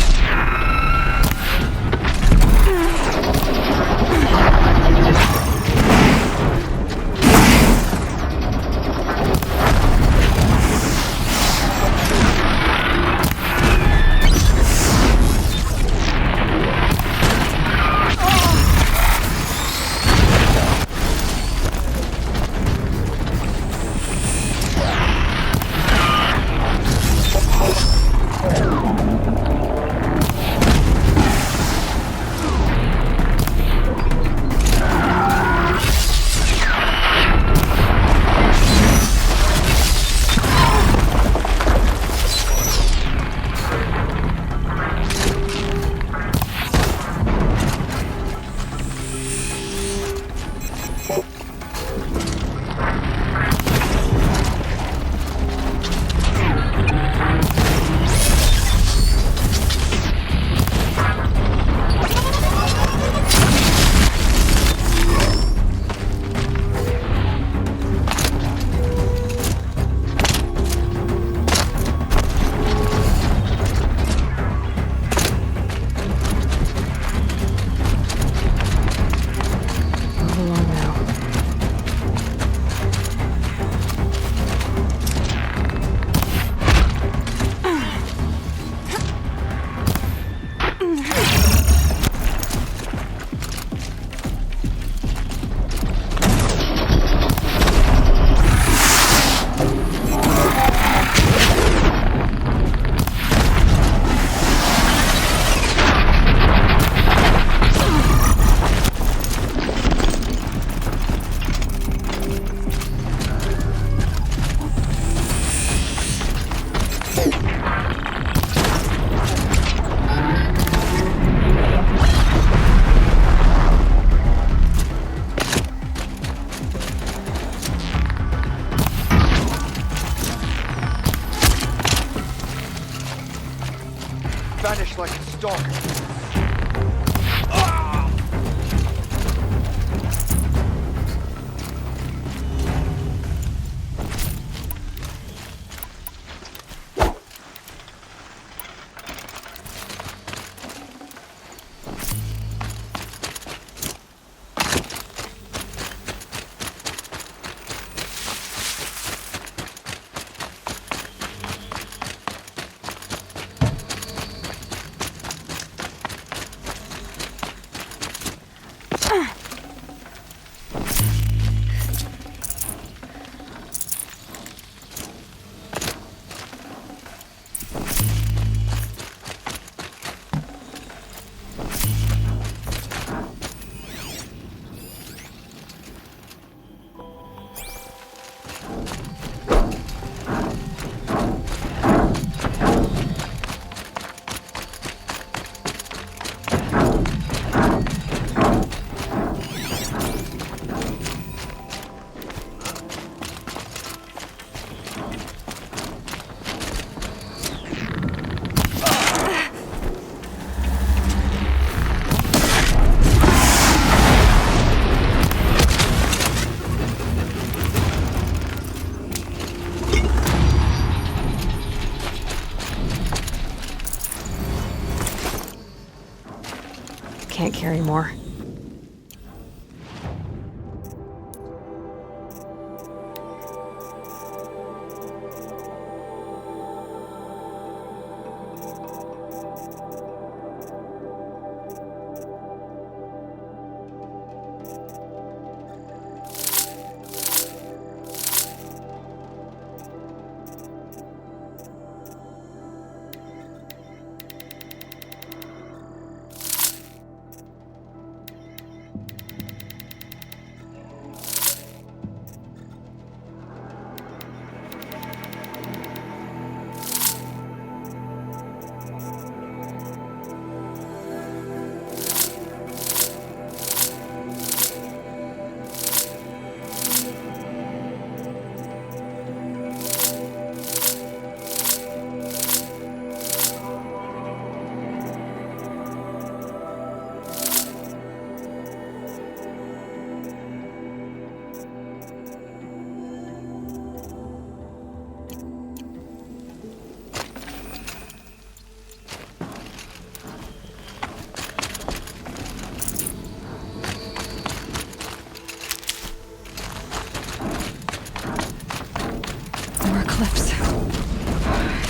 vanish like a stalker. Can't carry more.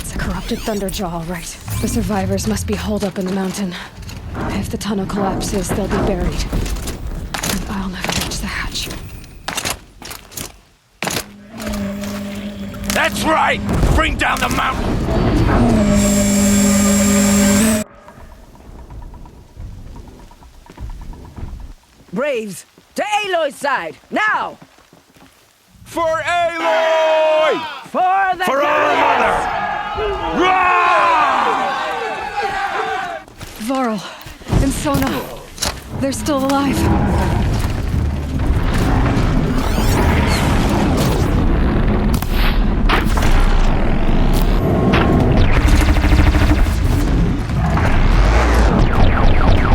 It's a corrupted Thunderjaw, all right. The survivors must be holed up in the mountain. If the tunnel collapses, they'll be buried. And I'll never reach the hatch. That's right! Bring down the mountain! Braves, to Aloy's side, now! For Aloy! For the For our mother! Varl and Sona, they're still alive.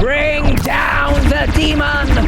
Bring down the demon!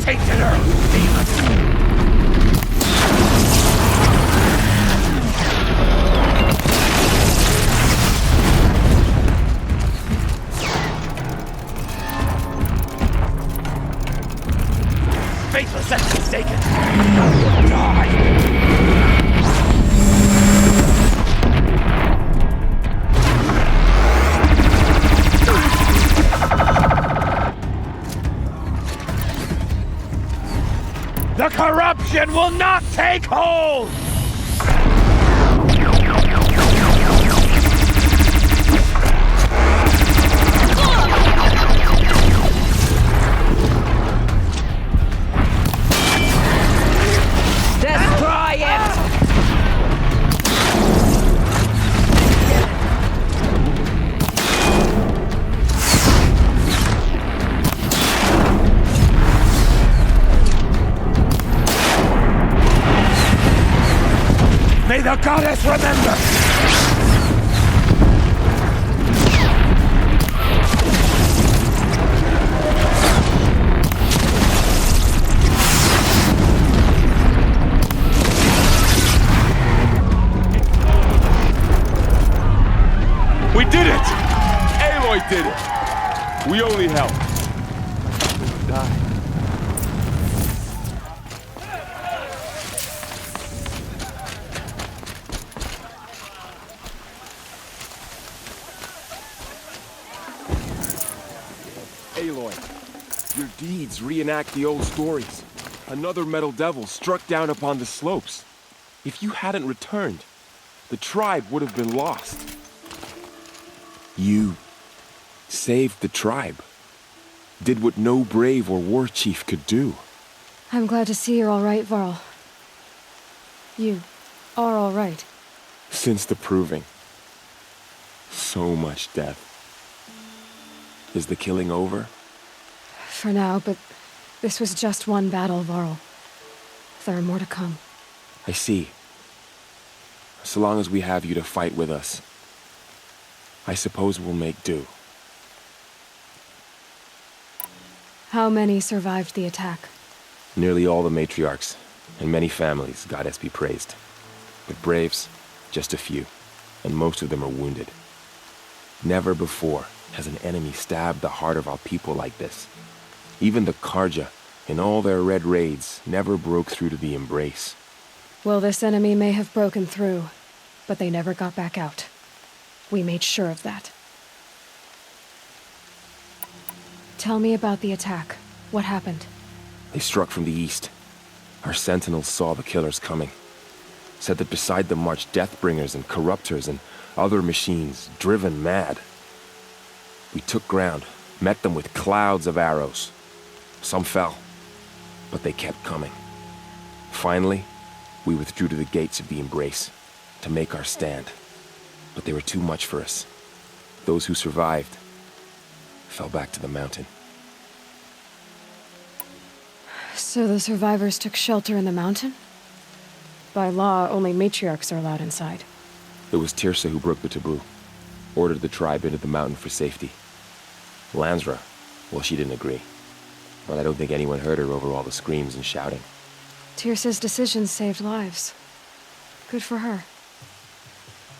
tasted her, demon! Faithless and forsaken! Die! The corruption will not take hold! Destroy it! May the goddess remember! We did it! Aloy did it! We only helped. Die. Aloy, your deeds reenact the old stories. Another metal devil struck down upon the slopes. If you hadn't returned, the tribe would have been lost. You saved the tribe. Did what no brave or war chief could do. I'm glad to see you're all right, Varl. You are all right. Since the proving. So much death. Is the killing over? For now, but this was just one battle, Varl. There are more to come. I see. So long as we have you to fight with us, I suppose we'll make do. How many survived the attack? Nearly all the matriarchs, and many families, goddess be praised. But braves, just a few, and most of them are wounded. Never before has an enemy stabbed the heart of our people like this. Even the Karja, in all their red raids, never broke through to the embrace. Well, this enemy may have broken through, but they never got back out. We made sure of that. Tell me about the attack. What happened? They struck from the east. Our sentinels saw the killers coming. Said that beside them marched Deathbringers and Corruptors and other machines, driven mad. We took ground, met them with clouds of arrows. Some fell, but they kept coming. Finally, we withdrew to the gates of the Embrace to make our stand. But they were too much for us. Those who survived fell back to the mountain. So the survivors took shelter in the mountain? By law, only matriarchs are allowed inside. It was Tirsa who broke the taboo, ordered the tribe into the mountain for safety. Lansra, well, she didn't agree. But I don't think anyone heard her over all the screams and shouting. Tirsa's decisions saved lives. Good for her.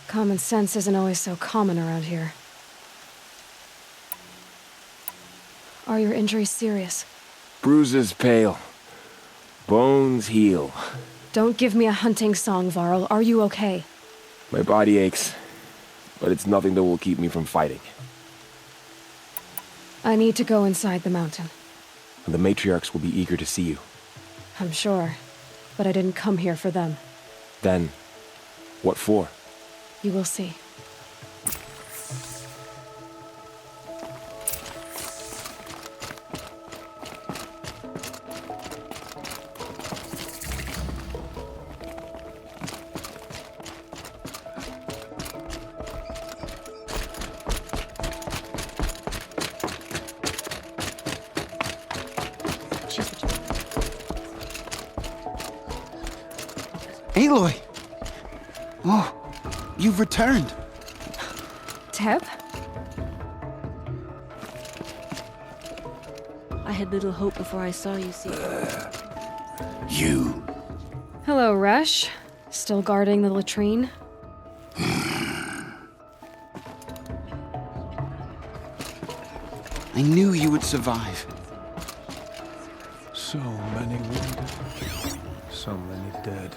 Common sense isn't always so common around here. Are your injuries serious? Bruises pale. Bones heal. Don't give me a hunting song, Varl. Are you okay? My body aches, but it's nothing that will keep me from fighting. I need to go inside the mountain. And the matriarchs will be eager to see you. I'm sure, but I didn't come here for them. Then, what for? You will see. Aloy! Oh, you've returned. Teb? I had little hope before I saw you, Seeker. You. Hello, Resh. Still guarding the latrine? I knew you would survive. So many wounded, so many dead.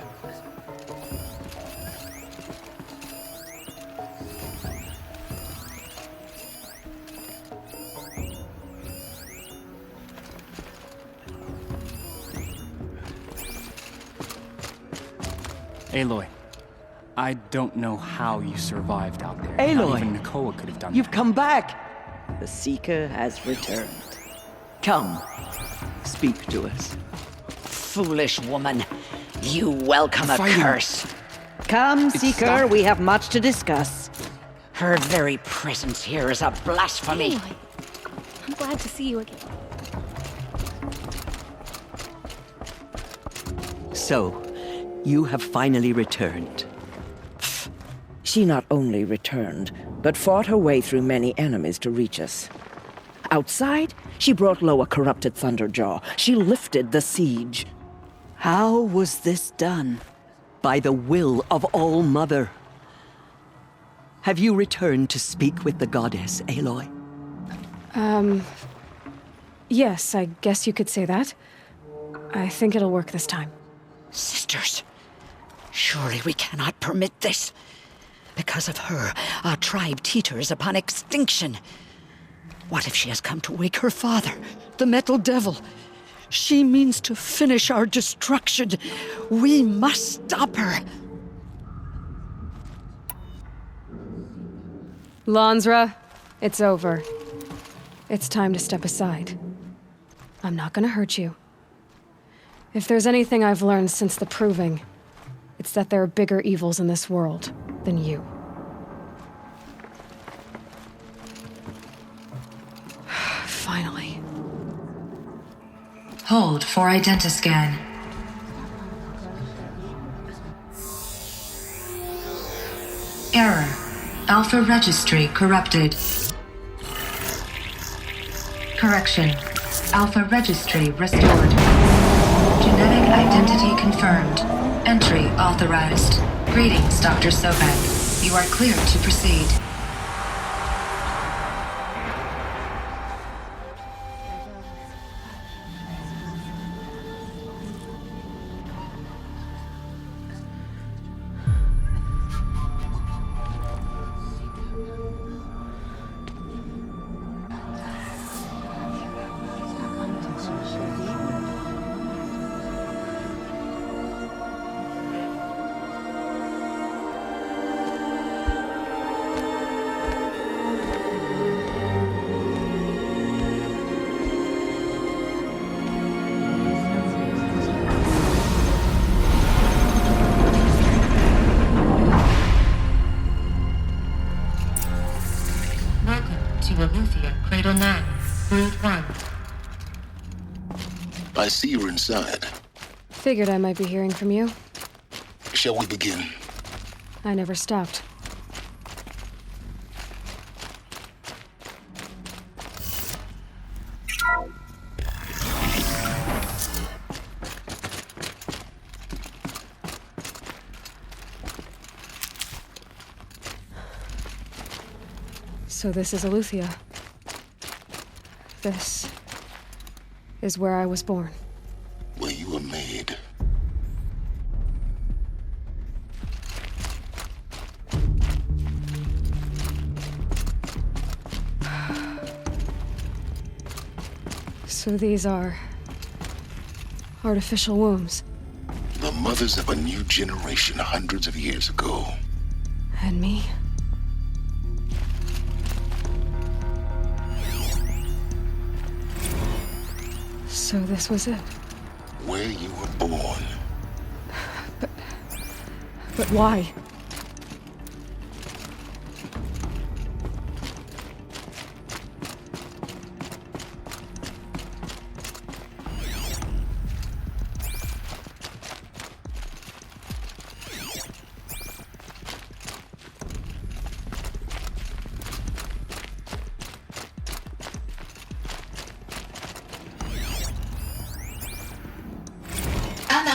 Aloy, I don't know how you survived out there. Aloy! Not even Nakoa could have done You've that. come back! The Seeker has returned. Come, speak to us. Foolish woman. You welcome a Fighting. curse. Come, Seeker, we have much to discuss. Her very presence here is a blasphemy. Aloy, I'm glad to see you again. So, you have finally returned. She not only returned, but fought her way through many enemies to reach us. Outside, she brought low a corrupted Thunderjaw. She lifted the siege. How was this done? By the will of All-Mother. Have you returned to speak with the goddess, Aloy? Yes, I guess you could say that. I think it'll work this time. Sisters, surely we cannot permit this. Because of her, our tribe teeters upon extinction. What if she has come to wake her father, the Metal Devil? She means to finish our destruction. We must stop her. Lansra, it's over. It's time to step aside. I'm not gonna hurt you. If there's anything I've learned since the Proving, it's that there are bigger evils in this world than you. Finally. Hold for identiscan. Error. Alpha registry corrupted. Correction. Alpha registry restored. Genetic identity confirmed. Entry authorized. Greetings, Dr. Sobek. You are cleared to proceed. Cradle 9, Brood 1. I see you're inside. Figured I might be hearing from you. Shall we begin? I never stopped. So this is Eleuthia. This is where I was born. Where you were made. So these are artificial wombs. The mothers of a new generation hundreds of years ago. And me? So this was it. Where you were born. But why?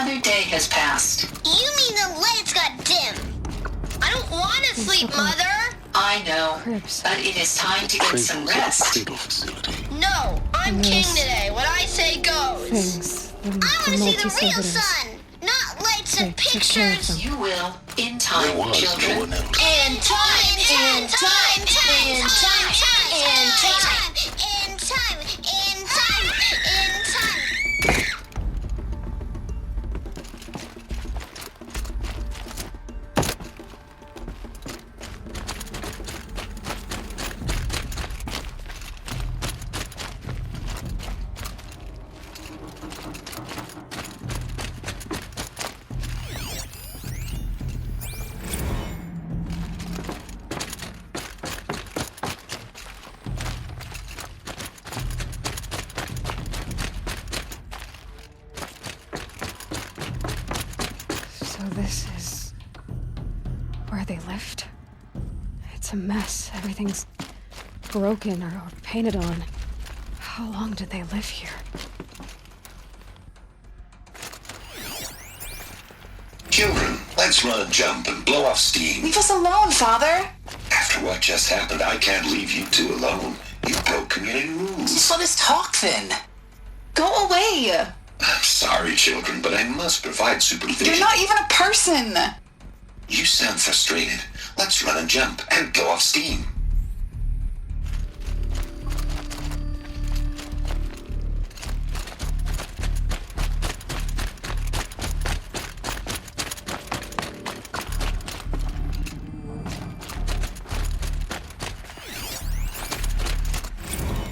Another day has passed. You mean the lights got dim? I don't want to sleep, Mother. I know, Cribs. but it is time to get some rest. Cradle facility. No, I'm king today. What I say goes. Things. I want to see the real sun, not lights and pictures. You will, in There time, was children. no one else. In time, in time, in time, in time, in time, in time, in time, in time. So this is where they lived? It's a mess. Everything's broken or painted on. How long did they live here? Children, let's run a jump and blow off steam. Leave us alone, Father. After what just happened, I can't leave you two alone. You broke community rules. Just let us talk then. Go away. I'm sorry, children, but I must provide supervision. You're not even a person. You sound frustrated. Let's run and jump and blow off steam.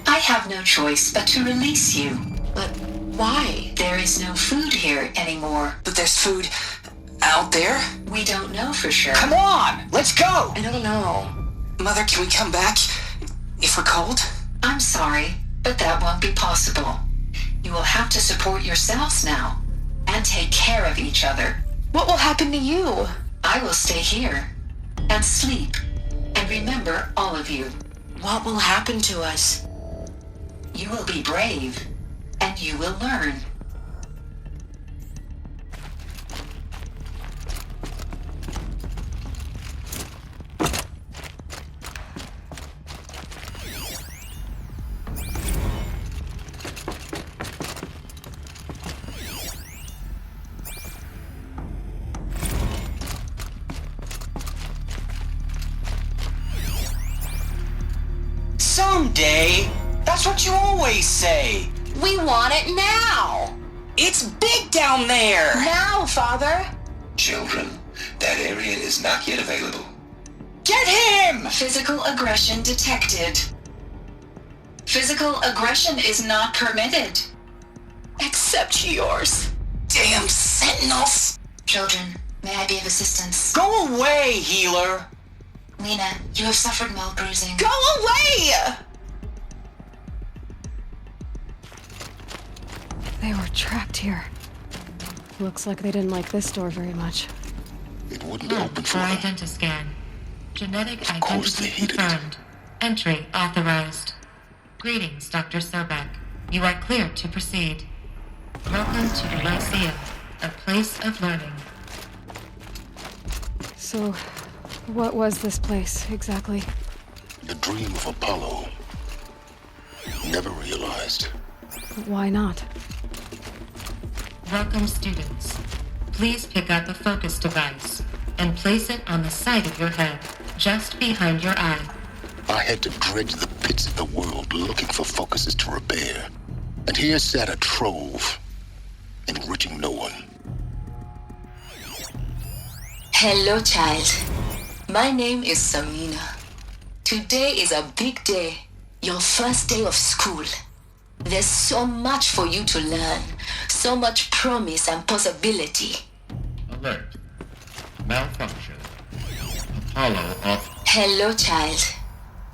I have no choice but to release you. But why? There is no food here anymore. But there's food out there? We don't know for sure. Come on, let's go! I don't know. Mother, can we come back if we're cold? I'm sorry, but that won't be possible. You will have to support yourselves now and take care of each other. What will happen to you? I will stay here and sleep and remember all of you. What will happen to us? You will be brave and you will learn. Someday. That's what you always say. We want it now. It's big down there. Now, Father. Children, that area is not yet available. Get him! Physical aggression detected. Physical aggression is not permitted. Except yours. Damn sentinels. Children, may I be of assistance? Go away, healer. Lena, you have suffered mild bruising. Go away! They were trapped here. Looks like they didn't like this door very much. It wouldn't open for them. Identiscan. Genetic Of course they identity hated it. confirmed. Entry authorized. Greetings, Dr. Sobek. You are clear to proceed. Welcome to the Lyceum, a place of learning. So, what was this place, exactly? The dream of Apollo. Never realized. Why not? Welcome, students. Please pick up a focus device and place it on the side of your head, just behind your eye. I had to dredge the pits of the world looking for focuses to repair. And here sat a trove, enriching no one. Hello, child. My name is Samina. Today is a big day, your first day of school. There's so much for you to learn, so much promise and possibility. Alert. Malfunction. Apollo off. Hello, child.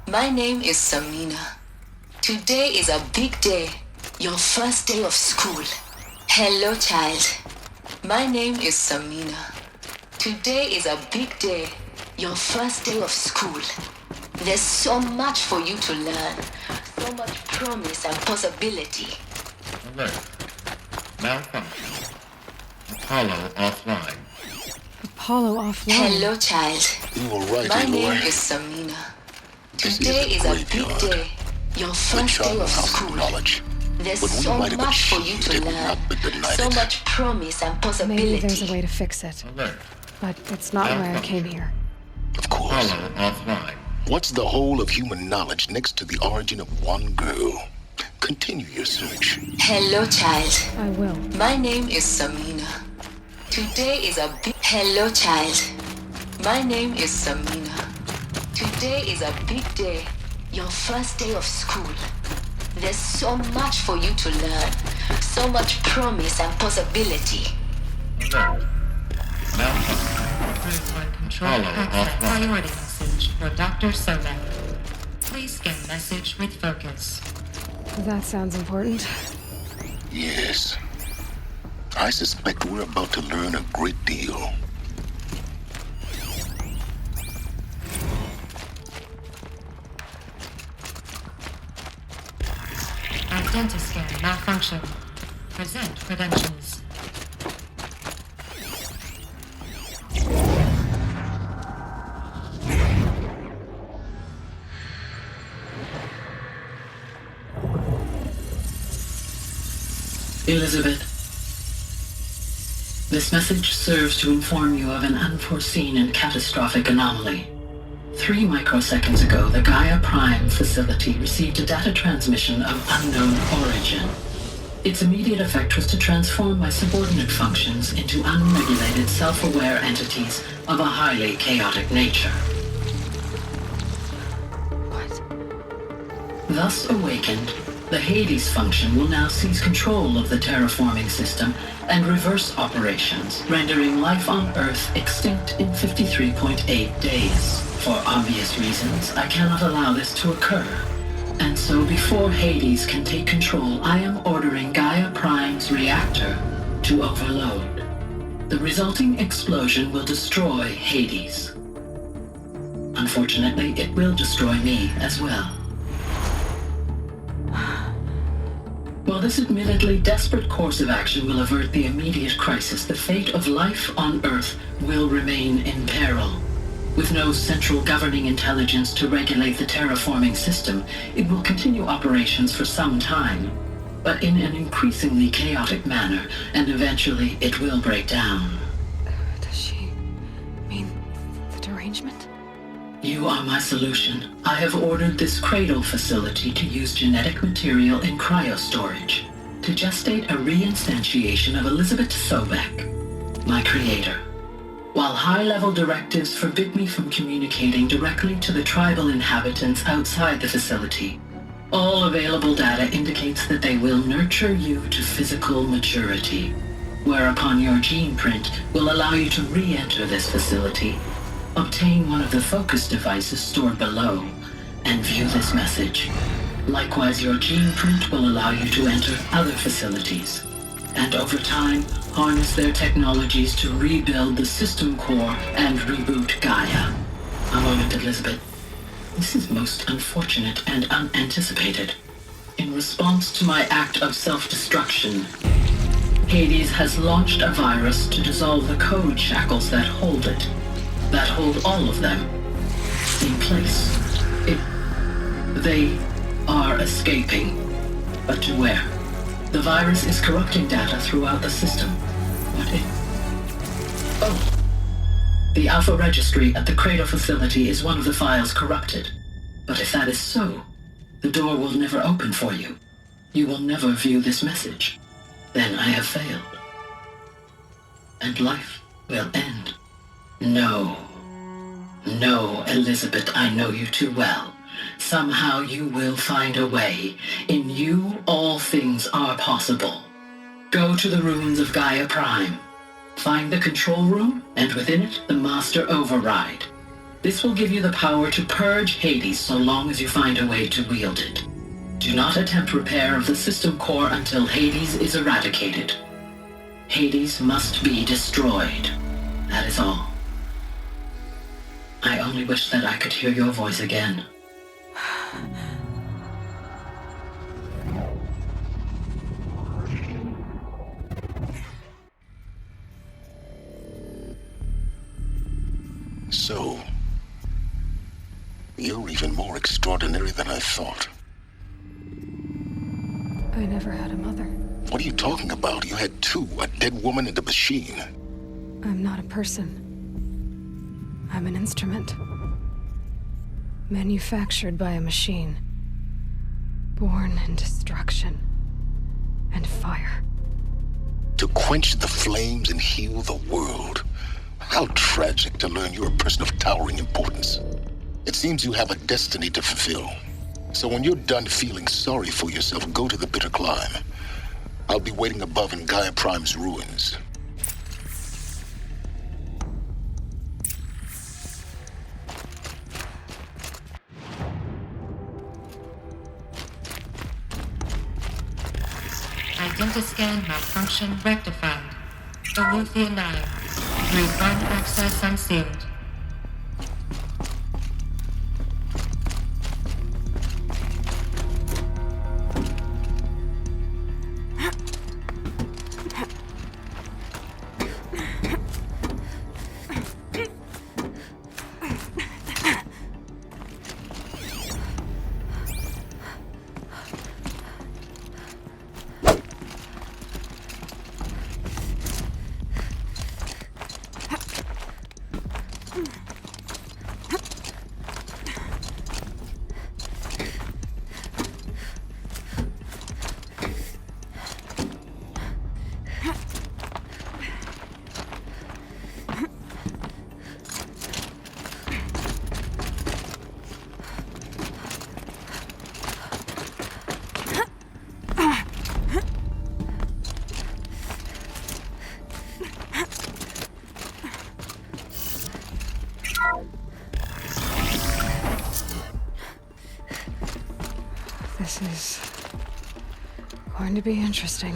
My name is Samina. Today is a big day, your first day of school. Hello, child. My name is Samina. Today is a big day, your first day of school. There's so much for you to learn, so much promise and possibility. Alert. Malfunction. Apollo offline. Apollo offline. Hello, child. You were right, My Aloy. name is Samina. Today is a big day. Your first day of school. There's But we so might have much for you achieved to it, learn. not been denied So it. much promise and Maybe possibility. there's a way to fix it. But it's not why I came here. Of course. Apollo offline. What's the whole of human knowledge next to the origin of one girl? Continue your search. Hello, child. I will. My name is Samina. Today is a big... Hello, child. My name is Samina. Today is a big day. Your first day of school. There's so much for you to learn. So much promise and possibility. Alert. Malfunction. Approved by control access. Priority message for Dr. Sobek. Please scan message with focus. That sounds important. Yes. I suspect we're about to learn a great deal. Identiscan malfunction. Present credentials. Elizabeth, this message serves to inform you of an unforeseen and catastrophic anomaly. 3 microseconds ago, the Gaia Prime facility received a data transmission of unknown origin. Its immediate effect was to transform my subordinate functions into unregulated, self-aware entities of a highly chaotic nature. What? Thus awakened, the Hades function will now seize control of the terraforming system and reverse operations, rendering life on Earth extinct in 53.8 days. For obvious reasons, I cannot allow this to occur. And so before Hades can take control, I am ordering Gaia Prime's reactor to overload. The resulting explosion will destroy Hades. Unfortunately, it will destroy me as well. While this admittedly desperate course of action will avert the immediate crisis, the fate of life on Earth will remain in peril. With no central governing intelligence to regulate the terraforming system, it will continue operations for some time, but in an increasingly chaotic manner, and eventually it will break down. Does she mean the derangement? You are my solution. I have ordered this cradle facility to use genetic material in cryostorage to gestate a reinstantiation of Elizabeth Sobek, my creator. While high-level directives forbid me from communicating directly to the tribal inhabitants outside the facility, all available data indicates that they will nurture you to physical maturity, whereupon your gene print will allow you to re-enter this facility, obtain one of the focus devices stored below, and view this message. Likewise, your gene print will allow you to enter other facilities, and over time, harness their technologies to rebuild the system core and reboot Gaia. A moment, Elizabeth. This is most unfortunate and unanticipated. In response to my act of self-destruction, Hades has launched a virus to dissolve the code shackles that hold it, that hold all of them in place. They are escaping, but to where? The virus is corrupting data throughout the system. What if... Oh! The Alpha Registry at the Cradle facility is one of the files corrupted. But if that is so, the door will never open for you. You will never view this message. Then I have failed. And life will end. No. No, Elizabeth, I know you too well. Somehow you will find a way. In you, all things are possible. Go to the ruins of Gaia Prime. Find the control room, and within it, the Master Override. This will give you the power to purge Hades so long as you find a way to wield it. Do not attempt repair of the system core until Hades is eradicated. Hades must be destroyed. That is all. I only wish that I could hear your voice again. you're even more extraordinary than I thought. I never had a mother. What are you talking about? You had two, a dead woman and a machine. I'm not a person. I'm an instrument. Manufactured by a machine. Born in destruction and fire. To quench the flames and heal the world. How tragic to learn you're a person of towering importance. It seems you have a destiny to fulfill. So when you're done feeling sorry for yourself, go to the bitter climb. I'll be waiting above in Gaia Prime's ruins. Identiscan malfunction rectified. Aletheia 9. Route 1 access unsealed. This is going to be interesting.